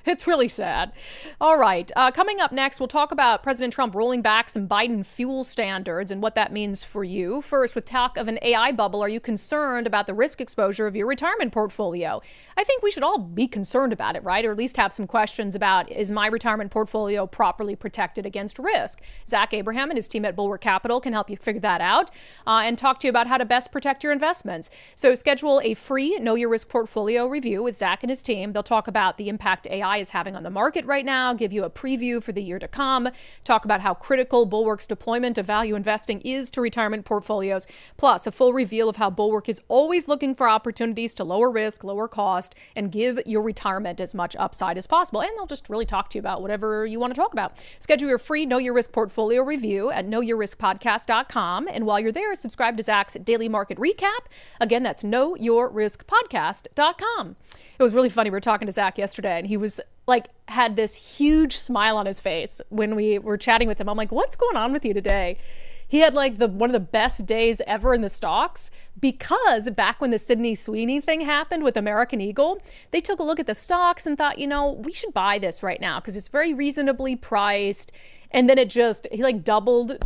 It's really sad. All right. Coming up next, we'll talk about President Trump rolling back some Biden fuel standards and what that means for you. First, with talk of an AI bubble, are you concerned about the risk exposure of your retirement portfolio? I think we should all be concerned about it, right? Or at least have some questions about, is my retirement portfolio properly protected against risk? Zach Abraham and his team at Bulwark Capital can help you figure that out and talk to you about how to best protect your investments. So schedule a free Know Your Risk portfolio review with Zach and his team. They'll talk about the impact AI SPY is having on the market right now, give you a preview for the year to come, talk about how critical Bulwark's deployment of value investing is to retirement portfolios, plus a full reveal of how Bulwark is always looking for opportunities to lower risk, lower cost, and give your retirement as much upside as possible. And they'll just really talk to you about whatever you want to talk about. Schedule your free Know Your Risk portfolio review at knowyourriskpodcast.com. And while you're there, subscribe to Zach's Daily Market Recap. Again, that's knowyourriskpodcast.com. It was really funny. We were talking to Zach yesterday, and he was like, had this huge smile on his face when we were chatting with him. I'm like, what's going on with you today? He had like one of the best days ever in the stocks, because back when the Sydney Sweeney thing happened with American Eagle, they took a look at the stocks and thought, we should buy this right now because it's very reasonably priced. And then he like doubled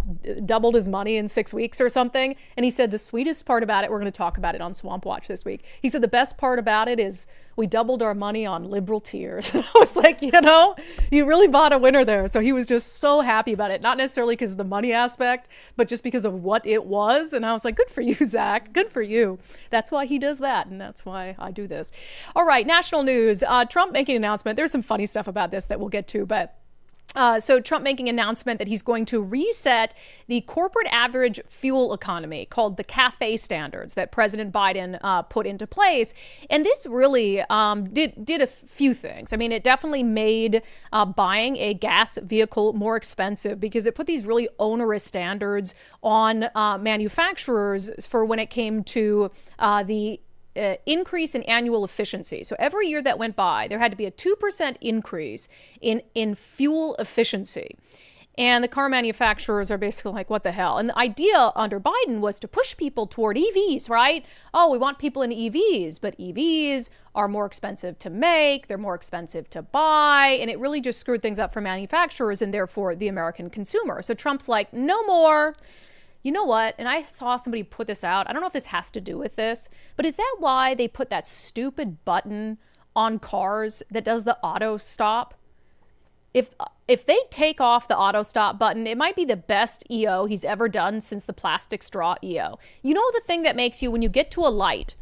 his money in 6 weeks or something. And he said the sweetest part about it, we're going to talk about it on Swamp Watch this week. He said the best part about it is we doubled our money on liberal tears. And I was like, you really bought a winner there. So he was just so happy about it. Not necessarily because of the money aspect, but just because of what it was. And I was like, good for you, Zach. Good for you. That's why he does that. And that's why I do this. All right, national news. Trump making an announcement. There's some funny stuff about this that we'll get to, but so Trump making an announcement that he's going to reset the corporate average fuel economy called the CAFE standards that President Biden put into place. And this really did a few things. I mean, it definitely made buying a gas vehicle more expensive because it put these really onerous standards on manufacturers for when it came to the increase in annual efficiency. So every year that went by, there had to be a 2% increase in fuel efficiency. And the car manufacturers are basically like, what the hell? And the idea under Biden was to push people toward EVs, right? Oh, we want people in EVs, but EVs are more expensive to make, they're more expensive to buy, and it really just screwed things up for manufacturers and therefore the American consumer. So Trump's like, no more. You know what? And I saw somebody put this out. I don't know if this has to do with this, but is that why they put that stupid button on cars that does the auto stop? If they take off the auto stop button, it might be the best EO he's ever done since the plastic straw EO. You know the thing that makes you, when you get to a light,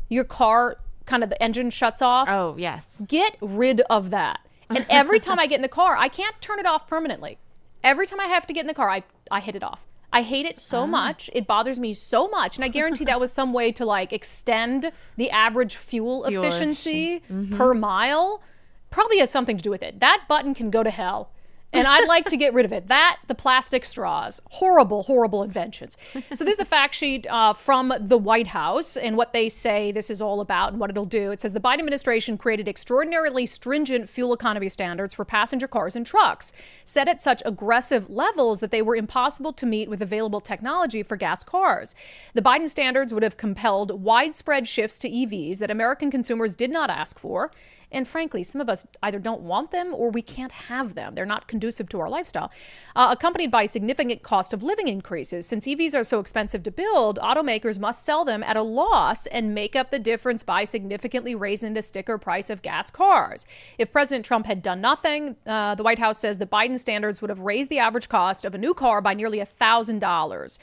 your car, kind of the engine shuts off? Oh, yes. Get rid of that. And every time I get in the car, I can't turn it off permanently. Every time I have to get in the car, I hit it off. I hate it so much. It bothers me so much. And I guarantee that was some way to like extend the average fuel efficiency per mile. Probably has something to do with it. That button can go to hell. And I'd like to get rid of it. The plastic straws, horrible, horrible inventions. So there's a fact sheet from the White House and what they say this is all about and what it'll do. It says the Biden administration created extraordinarily stringent fuel economy standards for passenger cars and trucks, set at such aggressive levels that they were impossible to meet with available technology for gas cars. The Biden standards would have compelled widespread shifts to EVs that American consumers did not ask for. And frankly, some of us either don't want them or we can't have them. They're not conducive to our lifestyle. Accompanied by significant cost of living increases. Since EVs are so expensive to build, automakers must sell them at a loss and make up the difference by significantly raising the sticker price of gas cars. If President Trump had done nothing, the White House says the Biden standards would have raised the average cost of a new car by nearly $1,000.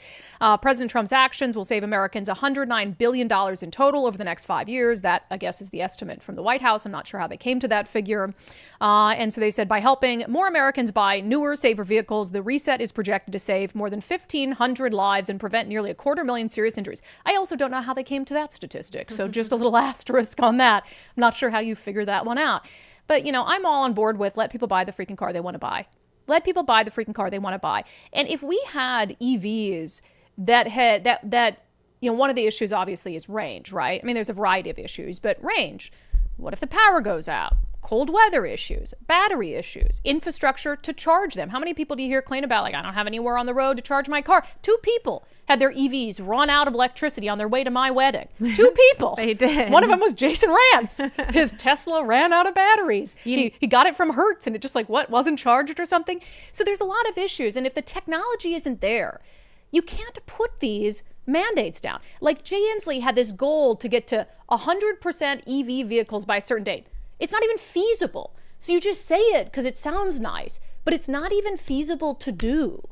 President Trump's actions will save Americans $109 billion in total over the next 5 years. That, I guess, is the estimate from the White House. I'm not sure how they came to that figure. And so they said by helping more Americans buy newer, safer vehicles, the reset is projected to save more than 1,500 lives and prevent nearly 250,000 serious injuries. I also don't know how they came to that statistic. So just a little asterisk on that. I'm not sure how you figure that one out. But, I'm all on board with let people buy the freaking car they want to buy. Let people buy the freaking car they want to buy. And if we had EVs that had one of the issues obviously is range, right? I mean, there's a variety of issues, but range. What if the power goes out? Cold weather issues, battery issues, infrastructure to charge them. How many people do you hear complain about, like, I don't have anywhere on the road to charge my car? 2 people had their EVs run out of electricity on their way to my wedding. 2 people. They did. One of them was Jason Rance. His Tesla ran out of batteries. He got it from Hertz and it just wasn't charged or something. So there's a lot of issues. And if the technology isn't there, you can't put these mandates down. Like Jay Inslee had this goal to get to 100% EV vehicles by a certain date. It's not even feasible. So you just say it because it sounds nice, but it's not even feasible to do.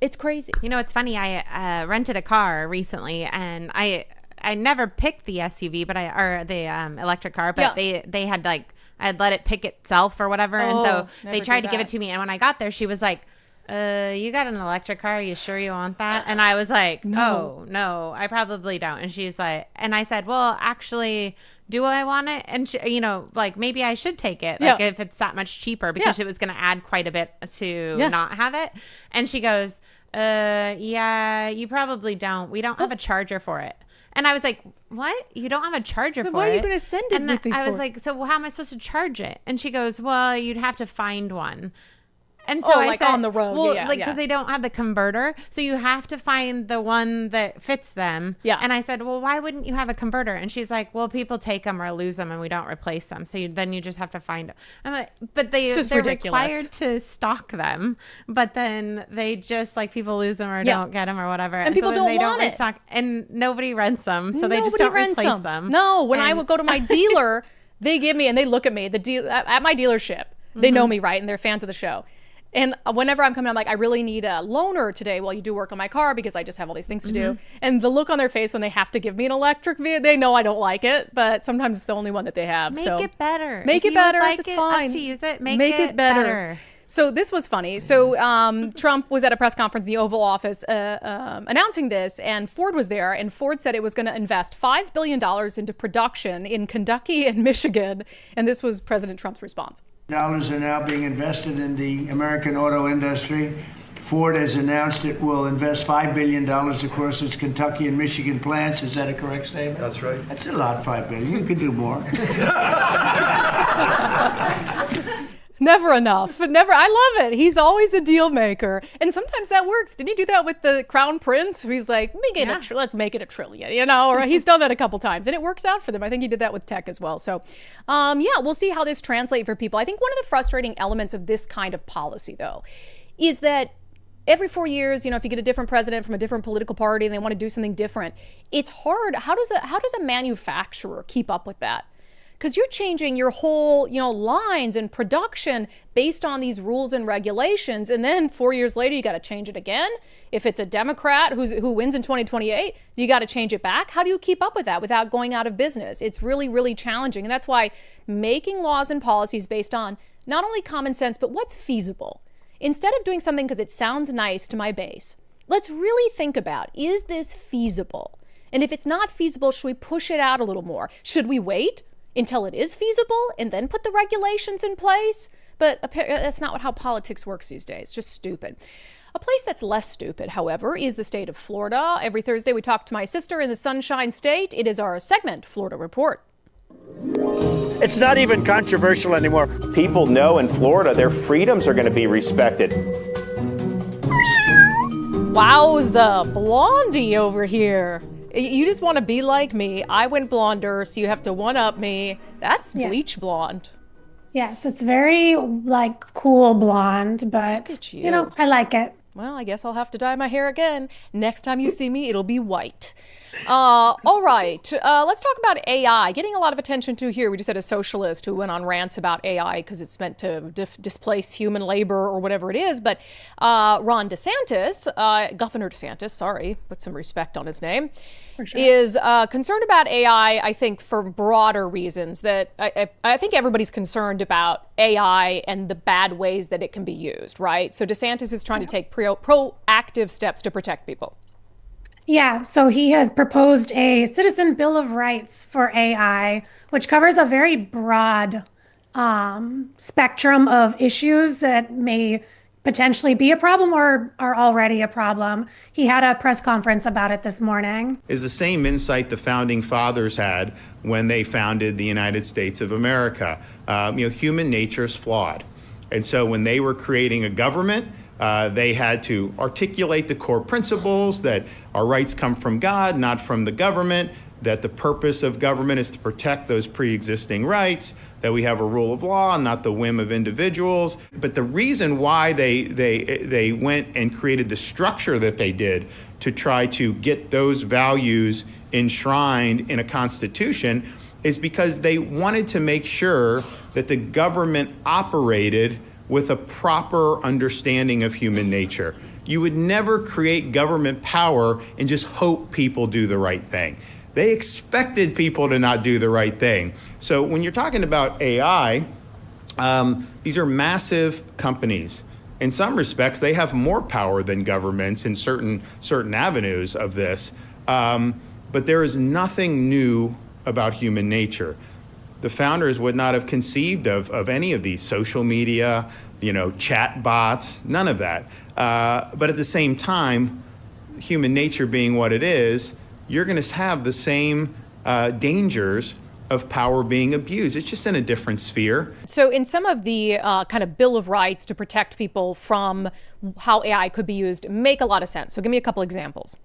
It's crazy. It's funny. I rented a car recently, and I never picked the SUV, or the electric car, but they had I'd let it pick itself or whatever. And so never they do tried to give it that. to me. And when I got there, she was like, you got an electric car? Are you sure you want that? And I was like, no, I probably don't. And she's like, and I said, well, actually, do I want it? And she, you know, like maybe I should take it, like if it's that much cheaper, because it was going to add quite a bit to not have it. And she goes, yeah, you probably don't. We don't have a charger for it. And I was like, what? You don't have a charger for it? Why are you going to send it And with me I was for? like, so how am I supposed to charge it? And she goes, well, you'd have to find one. And so I like said, on the road. well, Yeah, like, yeah. because they don't have the converter. So you have to find the one that fits them. Yeah. And I said, well, why wouldn't you have a converter? And she's like, well, people take them or lose them and we don't replace them. So then you just have to find them. I'm like, but they're ridiculous. required to stock them. But then they just, like, people lose them or don't get them or whatever. And people so then don't they want it. restock, and nobody rents them. So they just Nobody don't rents replace them. No, when I would go to my dealer, they give me, and they look at me, at my dealership. They know me, right? And they're fans of the show. And whenever I'm coming, I'm like, I really need a loaner today while you do work on my car because I just have all these things to do. And the look on their face when they have to give me an electric vehicle, they know I don't like it, but sometimes it's the only one that they have. Make so it better. Make If it you would better. like That's us fine. to use it, make it it better. better. So this was funny. So Trump was at a press conference in the Oval Office announcing this, and Ford was there, and Ford said it was going to invest $5 billion into production in Kentucky and Michigan. And this was President Trump's response. Dollars are now being invested in the American auto industry. Ford has announced it will invest $5 billion across its Kentucky and Michigan plants. Is that a correct statement? That's right. That's a lot, $5 billion. You could do more. Never enough. Never. I love it. He's always a deal maker. And sometimes that works. Didn't he do that with the Crown Prince? He's like, let's make it a trillion, you know, or he's done that a couple times and it works out for them. I think he did that with tech as well. So, we'll see how this translates for people. I think one of the frustrating elements of this kind of policy, though, is that every 4 years, you know, if you get a different president from a different political party and they want to do something different, it's hard. How does a manufacturer keep up with that? Because you're changing your whole, you know, lines and production based on these rules and regulations. And then 4 years later, you got to change it again. If it's a Democrat who wins in 2028, you got to change it back. How do you keep up with that without going out of business? It's really, really challenging. And that's why making laws and policies based on not only common sense, but what's feasible. Instead of doing something because it sounds nice to my base, let's really think about, is this feasible? And if it's not feasible, should we push it out a little more? Should we wait until it is feasible and then put the regulations in place? But that's not how politics works these days. Just stupid. A place that's less stupid, however, is the state of Florida. Every Thursday, we talk to my sister in the Sunshine State. It is our segment, Florida Report. It's not even controversial anymore. People know in Florida their freedoms are going to be respected. Wowza, Blondie over here. You just want to be like me. I went blonder, so you have to one-up me. That's bleach blonde. Yes, it's very, like, cool blonde, but, you know, I like it. Well, I guess I'll have to dye my hair again. Next time you see me, it'll be white. All right, let's talk about AI. Getting a lot of attention to here. We just had a socialist who went on rants about AI because it's meant to displace human labor or whatever it is. But Ron DeSantis, Governor DeSantis, sorry, put some respect on his name, is concerned about AI, I think, for broader reasons. That I think everybody's concerned about AI and the bad ways that it can be used, right? So DeSantis is trying to take proactive steps to protect people. Yeah, so he has proposed a Citizen Bill of Rights for AI, which covers a very broad spectrum of issues that may potentially be a problem or are already a problem. He had a press conference about it this morning. Is the same insight the founding fathers had when they founded the United States of America. Human nature is flawed. And so when they were creating a government, they had to articulate the core principles that our rights come from God, not from the government, that the purpose of government is to protect those pre-existing rights, that we have a rule of law, not the whim of individuals. But the reason why they went and created the structure that they did to try to get those values enshrined in a constitution is because they wanted to make sure that the government operated with a proper understanding of human nature. You would never create government power and just hope people do the right thing. They expected people to not do the right thing. So when you're talking about AI, these are massive companies. In some respects, they have more power than governments in certain avenues of this. But there is nothing new about human nature. The founders would not have conceived of any of these social media, chat bots, none of that. But at the same time, human nature being what it is, you're going to have the same dangers of power being abused. It's just in a different sphere. So in some of the kind of Bill of Rights to protect people from how AI could be used make a lot of sense. So give me a couple examples.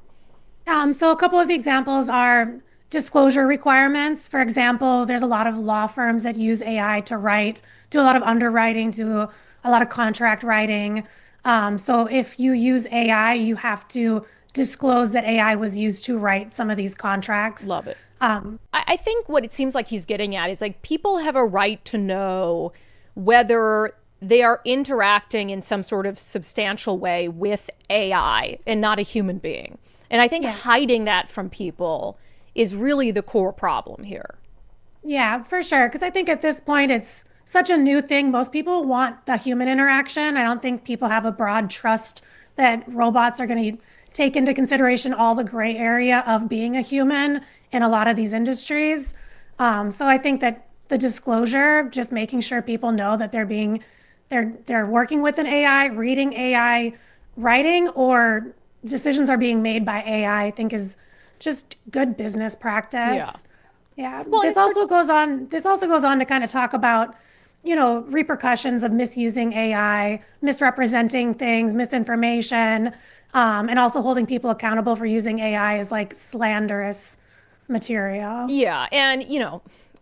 So a couple of the examples are disclosure requirements. For example, there's a lot of law firms that use AI to do a lot of underwriting, do a lot of contract writing. So if you use AI, you have to disclose that AI was used to write some of these contracts. Love it. I think what it seems like he's getting at is like people have a right to know whether they are interacting in some sort of substantial way with AI and not a human being. And I think hiding that from people is really the core problem here. Yeah, for sure. Because I think at this point, it's such a new thing. Most people want the human interaction. I don't think people have a broad trust that robots are going to take into consideration all the gray area of being a human in a lot of these industries. So I think that the disclosure, just making sure people know that they're working with an AI, reading AI writing, or decisions are being made by AI, I think is just good business practice. Yeah. Well, this also goes on to kind of talk about, repercussions of misusing AI, misrepresenting things, misinformation, and also holding people accountable for using AI as like slanderous material. Yeah. And,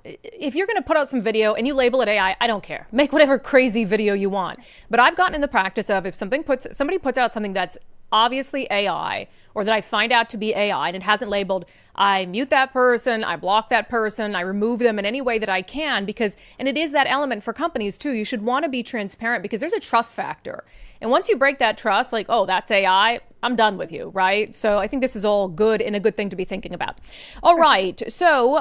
if you're going to put out some video and you label it AI, I don't care. Make whatever crazy video you want. But I've gotten in the practice of if somebody puts out something that's obviously AI, or that I find out to be AI and it hasn't labeled, I mute that person, I block that person, I remove them in any way that I can, and it is that element for companies too. You should want to be transparent because there's a trust factor. And once you break that trust, like, oh, that's AI, I'm done with you, right? So I think this is all good and a good thing to be thinking about. All right. So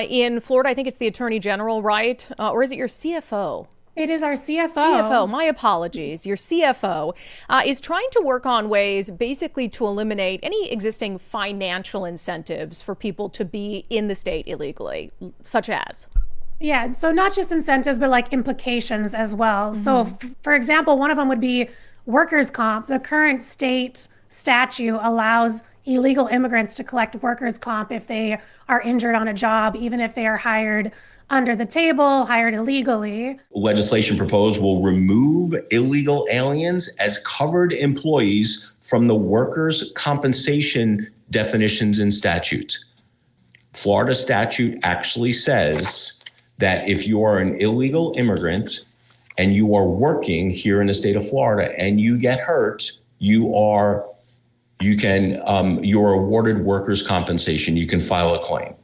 in Florida, I think it's the Attorney General, right? Or is it your CFO? It is our CFO. CFO, my apologies. Your CFO is trying to work on ways basically to eliminate any existing financial incentives for people to be in the state illegally, such as? Yeah, so not just incentives, but like implications as well. Mm-hmm. So for example, one of them would be workers' comp. The current state statute allows illegal immigrants to collect workers' comp if they are injured on a job, even if they are hired under the table, hired illegally. Legislation proposed will remove illegal aliens as covered employees from the workers' compensation definitions and statutes. Florida statute actually says that if you are an illegal immigrant and you are working here in the state of Florida and you get hurt, you're awarded workers' compensation. You can file a claim.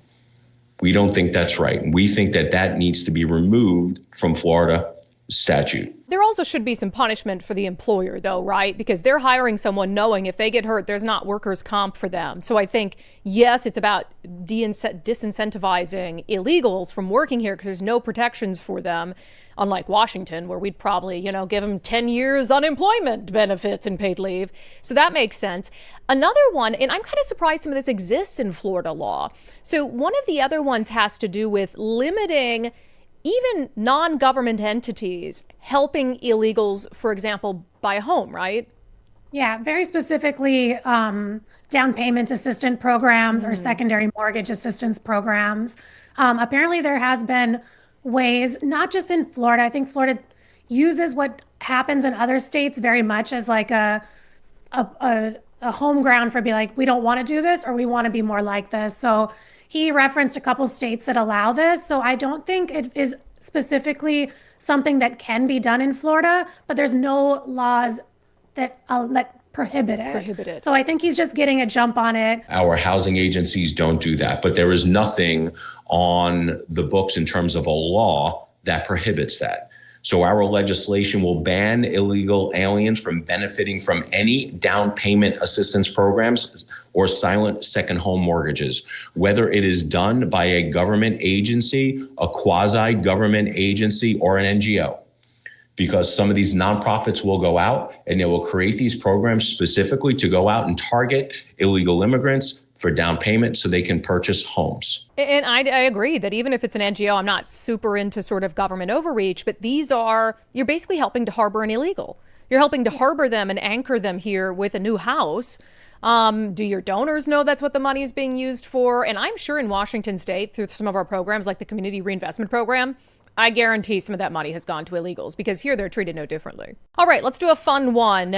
We don't think that's right. We think that needs to be removed from Florida statute. There also should be some punishment for the employer, though, right? Because they're hiring someone knowing if they get hurt, there's not workers' comp for them. So I think, yes, it's about disincentivizing illegals from working here because there's no protections for them, unlike Washington, where we'd probably, give them 10 years unemployment benefits and paid leave. So that makes sense. Another one, and I'm kind of surprised some of this exists in Florida law. So one of the other ones has to do with limiting even non-government entities helping illegals, for example, buy a home, right? Yeah, very specifically down payment assistance programs or secondary mortgage assistance programs. Apparently there has been ways, not just in Florida. I think Florida uses what happens in other states very much as like a home ground for be like, we don't want to do this or we want to be more like this. So he referenced a couple states that allow this. So I don't think it is specifically something that can be done in Florida, but there's no laws that prohibit it. So I think he's just getting a jump on it. Our housing agencies don't do that, but there is nothing on the books in terms of a law that prohibits that. So our legislation will ban illegal aliens from benefiting from any down payment assistance programs or silent second home mortgages, whether it is done by a government agency, a quasi-government agency, or an NGO. Because some of these nonprofits will go out and they will create these programs specifically to go out and target illegal immigrants for down payment so they can purchase homes. And I agree that even if it's an NGO, I'm not super into sort of government overreach, but you're basically helping to harbor an illegal. You're helping to harbor them and anchor them here with a new house. Do your donors know that's what the money is being used for? And I'm sure in Washington State, through some of our programs like the Community Reinvestment Program, I guarantee some of that money has gone to illegals because here they're treated no differently. All right, let's do a fun one.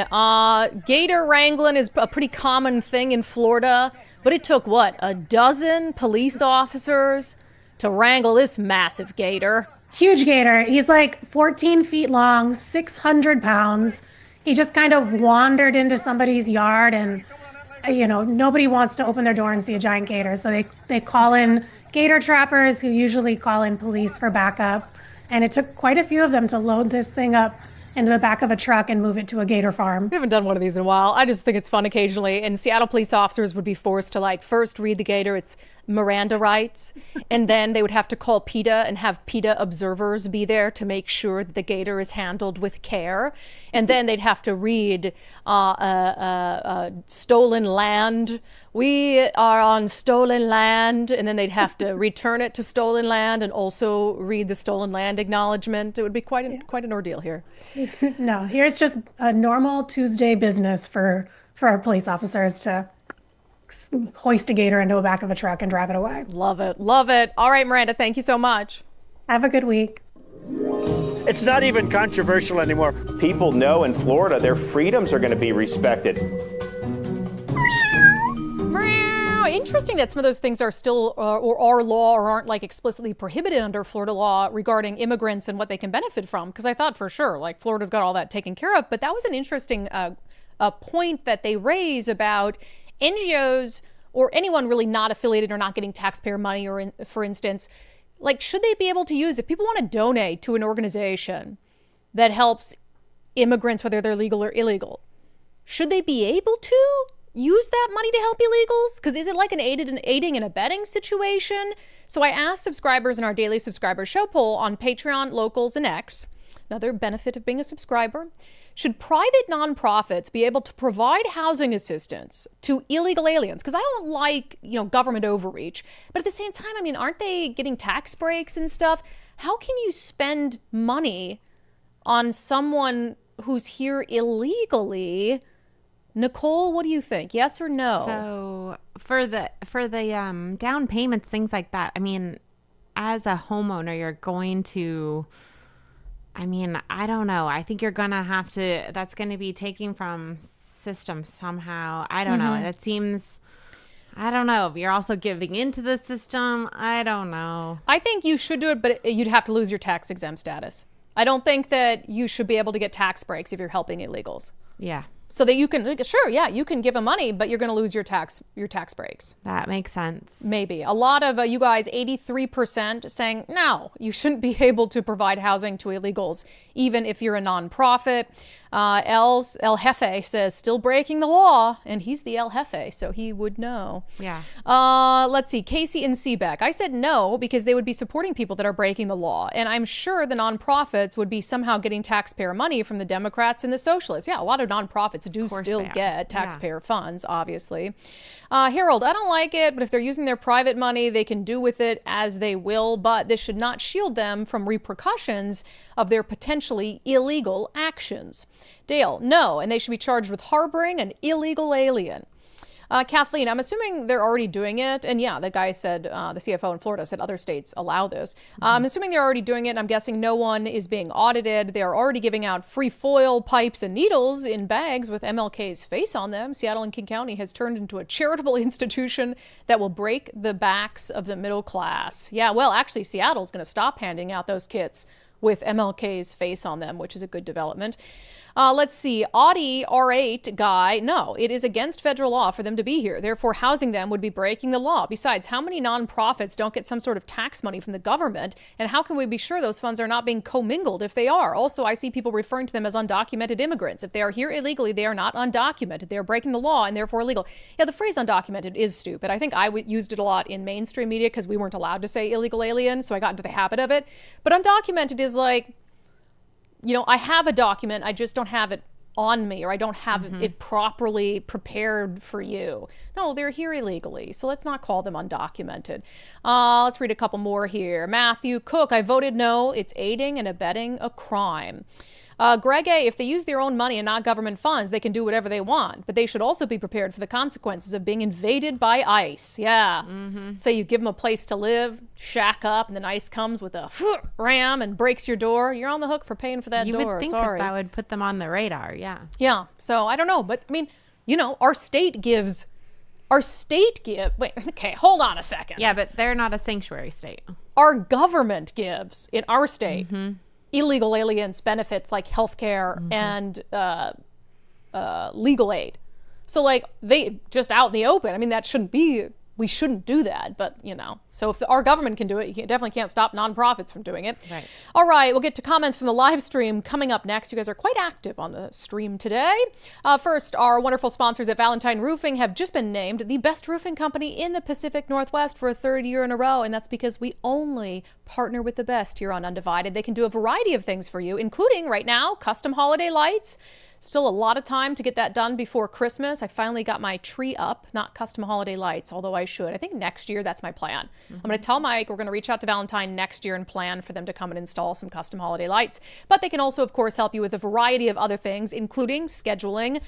Gator wrangling is a pretty common thing in Florida, but it took, a dozen police officers to wrangle this massive gator? Huge gator. He's like 14 feet long, 600 pounds. He just kind of wandered into somebody's yard and, nobody wants to open their door and see a giant gator. So they call in gator trappers who usually call in police for backup. And it took quite a few of them to load this thing up into the back of a truck and move it to a gator farm. We haven't done one of these in a while. I just think it's fun occasionally. And Seattle police officers would be forced to first read the gator its Miranda rights, and then they would have to call PETA and have PETA observers be there to make sure that the gator is handled with care. And then they'd have to read stolen land. We are on stolen land, and then they'd have to return it to stolen land and also read the stolen land acknowledgement. It would be quite an ordeal here. No, here it's just a normal Tuesday business for our police officers to hoist a gator into the back of a truck and drive it away. Love it. Love it. All right, Miranda, thank you so much. Have a good week. It's not even controversial anymore. People know in Florida their freedoms are going to be respected. Interesting that some of those things are still or are law or aren't explicitly prohibited under Florida law regarding immigrants and what they can benefit from. Because I thought for sure Florida's got all that taken care of. But that was an interesting point that they raise about NGOs or anyone really not affiliated or not getting taxpayer money, or for instance, should they be able to use, if people want to donate to an organization that helps immigrants, whether they're legal or illegal, should they be able to use that money to help illegals? Because is it like an aiding and abetting situation? So I asked subscribers in our daily subscriber show poll on Patreon, Locals, and X, another benefit of being a subscriber, should private nonprofits be able to provide housing assistance to illegal aliens? Because I don't like, government overreach. But at the same time, aren't they getting tax breaks and stuff? How can you spend money on someone who's here illegally? Nicole, what do you think? Yes or no? So for the down payments, things like that, as a homeowner, you're going to, I don't know. I think you're going to have to, that's going to be taking from systems somehow. I don't know. That seems, I don't know. If you're also giving into the system, I don't know. I think you should do it, but you'd have to lose your tax exempt status. I don't think that you should be able to get tax breaks if you're helping illegals. Yeah. So that you can, you can give them money, but you're going to lose your tax breaks. That makes sense. Maybe. A lot of you guys, 83% saying, no, you shouldn't be able to provide housing to illegals, even if you're a nonprofit. El Jefe says, still breaking the law, and he's the El Jefe, so he would know. Yeah. Let's see, Casey and Seabeck. I said no, because they would be supporting people that are breaking the law, and I'm sure the nonprofits would be somehow getting taxpayer money from the Democrats and the Socialists. Yeah, a lot of nonprofits do still get taxpayer funds, obviously. Harold, I don't like it, but if they're using their private money, they can do with it as they will, but this should not shield them from repercussions of their potentially illegal actions. Dale, no, and they should be charged with harboring an illegal alien. Kathleen, I'm assuming they're already doing it. And yeah, the guy said, the CFO in Florida said other states allow this. I'm assuming they're already doing it. And I'm guessing no one is being audited. They are already giving out free foil, pipes, and needles in bags with MLK's face on them. Seattle and King County has turned into a charitable institution that will break the backs of the middle class. Yeah, well, actually, Seattle's going to stop handing out those kits with MLK's face on them, which is a good development. Let's see. Audi R8 guy. No, it is against federal law for them to be here. Therefore, housing them would be breaking the law. Besides, how many nonprofits don't get some sort of tax money from the government? And how can we be sure those funds are not being commingled if they are? Also, I see people referring to them as undocumented immigrants. If they are here illegally, they are not undocumented. They are breaking the law and therefore illegal. Yeah, the phrase undocumented is stupid. I think I used it a lot in mainstream media because we weren't allowed to say illegal alien, so I got into the habit of it. But undocumented is like, I have a document, I just don't have it on me, or I don't have it properly prepared for you. No, they're here illegally, so let's not call them undocumented. Let's read a couple more here. Matthew Cook, I voted no. It's aiding and abetting a crime. Greg A., if they use their own money and not government funds, they can do whatever they want. But they should also be prepared for the consequences of being invaded by ICE. Yeah. So you give them a place to live, shack up, and then ICE comes with a ram and breaks your door. You're on the hook for paying for that door. You would think that would put them on the radar, yeah. Yeah. So I don't know. But, I mean, our state gives... Wait, okay, hold on a second. Yeah, but they're not a sanctuary state. Our government gives, in our state... illegal aliens benefits like healthcare and legal aid. So like they just out in the open. I mean, we shouldn't do that, but so if our government can do it, you definitely can't stop nonprofits from doing it. Right. All right, we'll get to comments from the live stream coming up next. You guys are quite active on the stream today. First, our wonderful sponsors at Valentine Roofing have just been named the best roofing company in the Pacific Northwest for a third year in a row, and that's because we only partner with the best here on Undivided. They can do a variety of things for you, including right now, custom holiday lights. Still a lot of time to get that done before Christmas. I finally got my tree up, not custom holiday lights, although I should. I think next year, that's my plan. I'm going to tell Mike we're going to reach out to Valentine next year and plan for them to come and install some custom holiday lights. But they can also, of course, help you with a variety of other things, including scheduling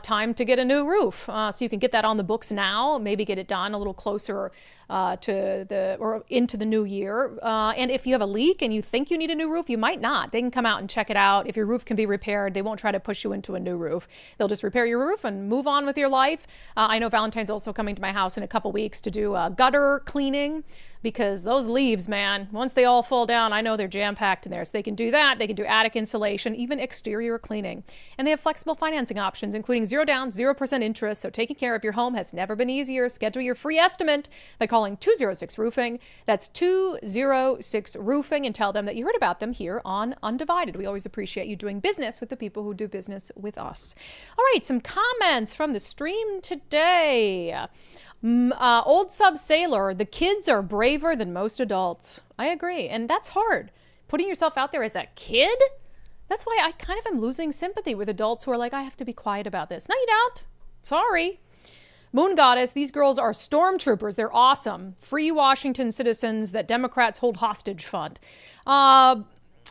time to get a new roof. So you can get that on the books now, maybe get it done a little closer into the new year. And if you have a leak and you think you need a new roof, you might not. They can come out and check it out. If your roof can be repaired, they won't try to push you into a new roof. They'll just repair your roof and move on with your life. I know Valentine's also coming to my house in a couple weeks to do gutter cleaning, because those leaves, man, once they all fall down, I know they're jam-packed in there. So they can do that. They can do attic insulation, even exterior cleaning. And they have flexible financing options, including 0 down, 0% interest. So taking care of your home has never been easier. Schedule your free estimate by calling 206-ROOFING. That's 206-ROOFING, and tell them that you heard about them here on Undivided. We always appreciate you doing business with the people who do business with us. All right, some comments from the stream today. Old Sub Sailor, the kids are braver than most adults. I agree. And that's hard. Putting yourself out there as a kid? That's why I kind of am losing sympathy with adults who are like, I have to be quiet about this. No, you don't. Sorry. Moon Goddess, these girls are stormtroopers. They're awesome. Free Washington citizens that Democrats hold hostage fund.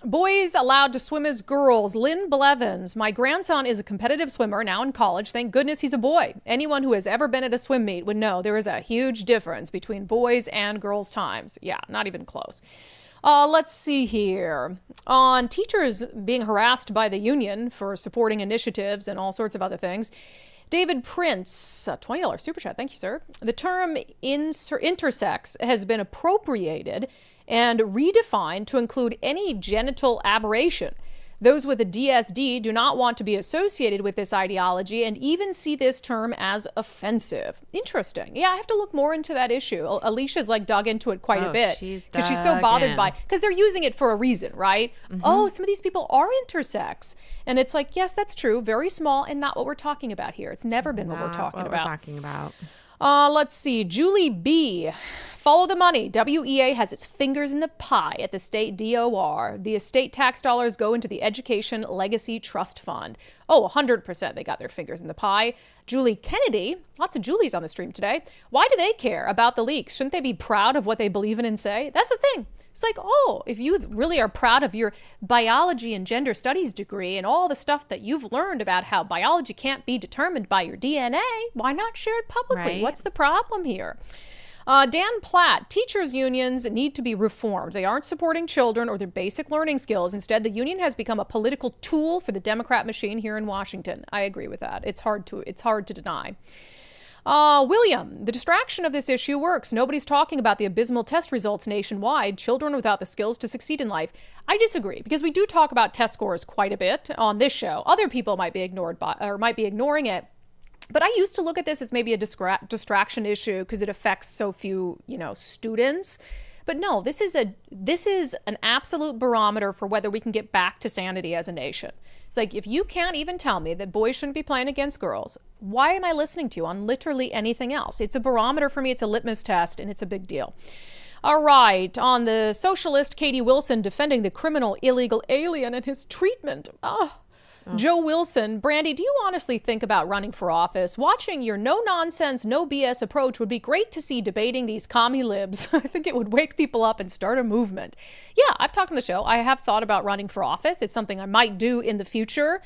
Boys allowed to swim as girls. Lynn Blevins. My grandson is a competitive swimmer, now in college. Thank goodness he's a boy. Anyone who has ever been at a swim meet would know there is a huge difference between boys and girls' times. Yeah, not even close. Let's see here. On teachers being harassed by the union for supporting initiatives and all sorts of other things, David Prince, $20 super chat. Thank you, sir. The term intersex has been appropriated and redefined to include any genital aberration. Those with a DSD do not want to be associated with this ideology and even see this term as offensive. Interesting. Yeah, I have to look more into that issue. Alicia's dug into it quite a bit because she's so bothered by, because they're using it for a reason, right? Oh, some of these people are intersex. And it's like, yes, that's true. Very small and not what we're talking about here. It's never been what we're talking about. Let's see. Julie B. Follow the money. WEA has its fingers in the pie at the state DOR. The estate tax dollars go into the Education Legacy Trust Fund. Oh, 100% they got their fingers in the pie. Julie Kennedy, lots of Julies on the stream today. Why do they care about the leaks? Shouldn't they be proud of what they believe in and say? That's the thing. It's like, oh, if you really are proud of your biology and gender studies degree and all the stuff that you've learned about how biology can't be determined by your DNA, why not share it publicly? Right. What's the problem here? Dan Platt, teachers' unions need to be reformed. They aren't supporting children or their basic learning skills. Instead, the union has become a political tool for the Democrat machine here in Washington. I agree with that. It's hard to deny. William, the distraction of this issue works. Nobody's talking about the abysmal test results nationwide, children without the skills to succeed in life. I disagree, because we do talk about test scores quite a bit on this show. Other people might be ignoring it. But I used to look at this as maybe a distraction issue because it affects so few, students. But no, this is an absolute barometer for whether we can get back to sanity as a nation. It's like, if you can't even tell me that boys shouldn't be playing against girls, why am I listening to you on literally anything else? It's a barometer for me. It's a litmus test, and it's a big deal. All right, on the socialist, Katie Wilson defending the criminal illegal alien and his treatment. Joe Wilson, Brandi, do you honestly think about running for office? Watching your no-nonsense, no BS approach would be great to see debating these commie libs. I think it would wake people up and start a movement. Yeah, I've talked on the show. I have thought about running for office. It's something I might do in the future.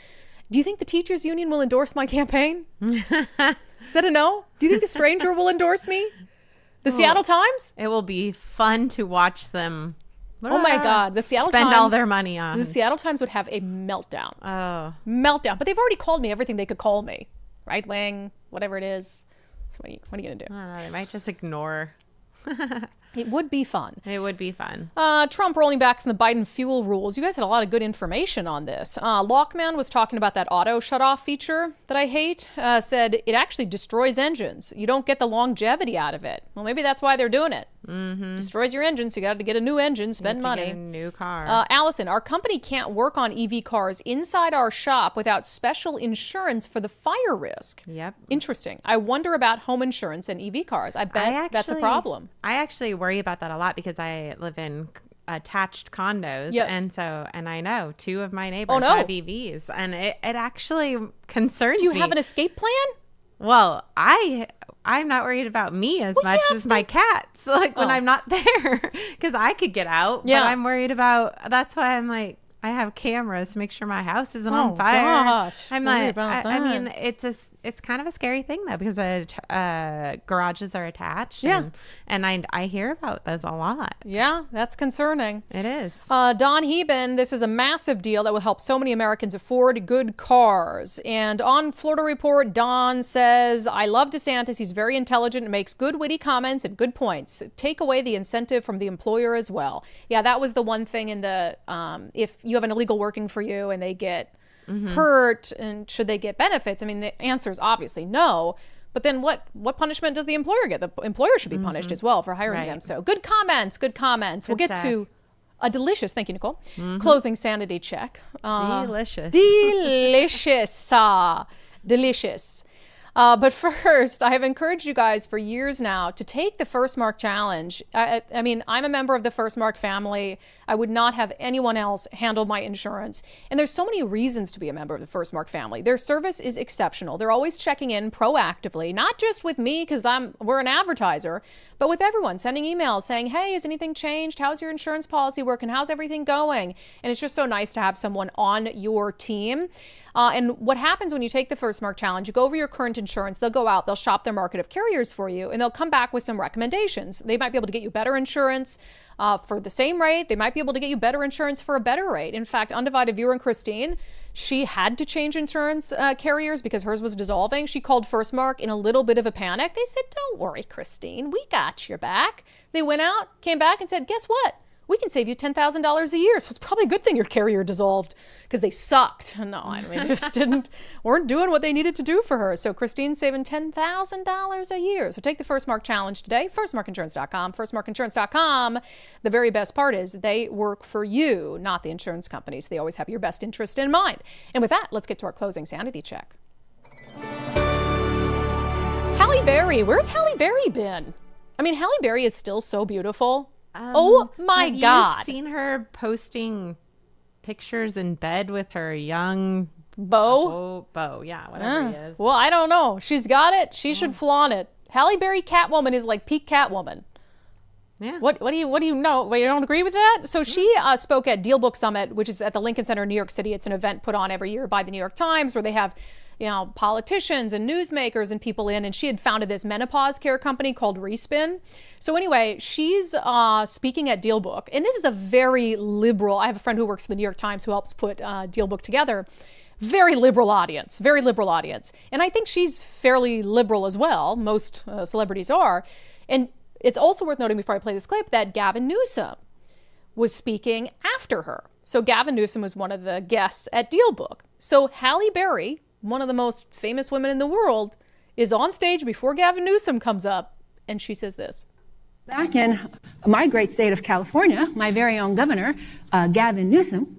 Do you think the teachers union will endorse my campaign? Is that a no? Do you think the Stranger will endorse me? The Seattle Times? It will be fun to watch them. Oh my God, the Seattle Times. Spend all their money on. The Seattle Times would have a meltdown. Oh. Meltdown. But they've already called me everything they could call me. Right wing, whatever it is. So what are you going to do? I don't know. They might just ignore. It would be fun. It would be fun. Trump rolling back some of the Biden fuel rules. You guys had a lot of good information on this. Lockman was talking about that auto shut-off feature that I hate. Said it actually destroys engines. You don't get the longevity out of it. Well, maybe that's why they're doing it. Mm-hmm. Destroys your engine, so you got to get a new engine, spend money. Get a new car. Allison, our company can't work on EV cars inside our shop without special insurance for the fire risk. Yep. Interesting. I wonder about home insurance and EV cars. I bet that's a problem. I actually worry about that a lot because I live in attached condos. Yep. And I know 2 of my neighbors have EVs, and it actually concerns me. Do you have an escape plan? Well, I'm not worried about me as much as my cats, like when I'm not there, because I could get out. Yeah. But I'm worried about, that's why I'm like, I have cameras to make sure my house isn't on fire. Gosh, I'm like, I mean, it's kind of a scary thing though, because garages are attached. Yeah. And I hear about those a lot. Yeah, that's concerning. It is. Don Heben, this is a massive deal that will help so many Americans afford good cars. And on Florida Report, Don says, I love DeSantis. He's very intelligent and makes good, witty comments and good points. Take away the incentive from the employer as well. Yeah, that was the one thing in the, if you have an illegal working for you and they get hurt, and should they get benefits? I mean, the answer is obviously no. But then what punishment does the employer get? The employer should be punished as well for hiring them. So good comments. We'll get to a delicious, thank you, Nicole, closing sanity check. Delicious. Delicious. But first, I have encouraged you guys for years now to take the First Mark Challenge. I mean, I'm a member of the First Mark family. I would not have anyone else handle my insurance. And there's so many reasons to be a member of the First Mark family. Their service is exceptional. They're always checking in proactively, not just with me because we're an advertiser, but with everyone, sending emails saying, hey, has anything changed? How's your insurance policy working? How's everything going? And it's just so nice to have someone on your team. And what happens when you take the First Mark Challenge, you go over your current insurance, they'll go out, they'll shop their market of carriers for you, and they'll come back with some recommendations. They might be able to get you better insurance for the same rate. They might be able to get you better insurance for a better rate. In fact, Undivided viewer Christine, she had to change insurance carriers because hers was dissolving. She called First Mark in a little bit of a panic. They said, don't worry, Christine, we got your back. They went out, came back and said, guess what? We can save you $10,000 a year. So it's probably a good thing your carrier dissolved because they sucked. No, I mean, just weren't doing what they needed to do for her. So Christine's saving $10,000 a year. So take the First Mark Challenge today. FirstMarkInsurance.com. FirstMarkInsurance.com. The very best part is they work for you, not the insurance companies. They always have your best interest in mind. And with that, let's get to our closing sanity check. Halle Berry. Where's Halle Berry been? I mean, Halle Berry is still so beautiful. Oh my God. Have you seen her posting pictures in bed with her young Beau, yeah, whatever he is. Well, I don't know. She's got it. She should flaunt it. Halle Berry Catwoman is like peak Catwoman. Yeah. What do you know? Wait, you don't agree with that? So she spoke at Deal Book Summit, which is at the Lincoln Center in New York City. It's an event put on every year by the New York Times where they have, politicians and newsmakers and people in, and she had founded this menopause care company called Respin. So anyway, she's speaking at Deal Book, and this is a very liberal, I have a friend who works for the New York Times who helps put Deal Book together. very liberal audience, very liberal audience. And I think she's fairly liberal as well. Most celebrities are. And it's also worth noting before I play this clip that Gavin Newsom was speaking after her. So Gavin Newsom was one of the guests at DealBook. So Halle Berry, one of the most famous women in the world, is on stage before Gavin Newsom comes up, and she says this. Back in my great state of California, my very own governor, Gavin Newsom,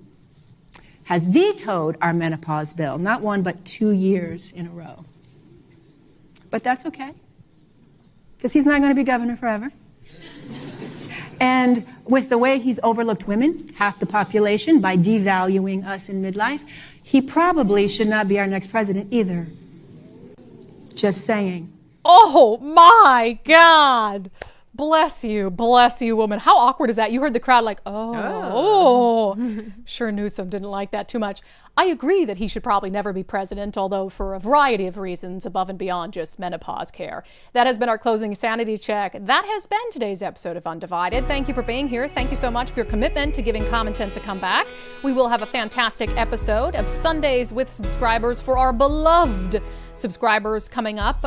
has vetoed our menopause bill, not 1, but 2 years in a row. But that's okay, because he's not going to be governor forever. And with the way he's overlooked women, half the population, by devaluing us in midlife, he probably should not be our next president either. Just saying. Oh my God. Bless you, woman. How awkward is that? You heard the crowd like, oh. Sure, Newsom didn't like that too much. I agree that he should probably never be president, although for a variety of reasons above and beyond just menopause care. That has been our closing sanity check. That has been today's episode of Undivided. Thank you for being here. Thank you so much for your commitment to giving common sense a comeback. We will have a fantastic episode of Sundays with subscribers for our beloved subscribers coming up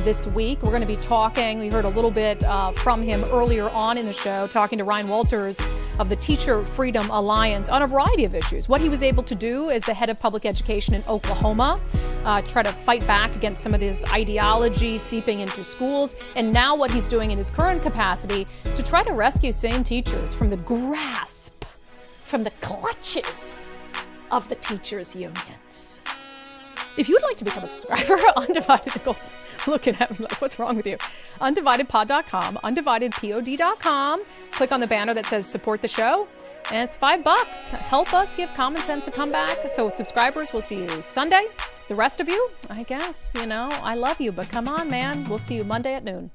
this week. We're going to be talking, we heard a little bit from him earlier on in the show, talking to Ryan Walters of the Teacher Freedom Alliance on a variety of issues. What he was able to do as the head of public education in Oklahoma, try to fight back against some of this ideology seeping into schools, and now what he's doing in his current capacity to try to rescue sane teachers from the grasp, from the clutches of the teachers' unions. If you would like to become a subscriber, Undivided Nichols looking at me like, what's wrong with you? UndividedPod.com, UndividedPod.com. Click on the banner that says support the show, and it's $5. Help us give common sense a comeback. So subscribers, we'll see you Sunday. The rest of you, I guess, I love you, but come on, man. We'll see you Monday at noon.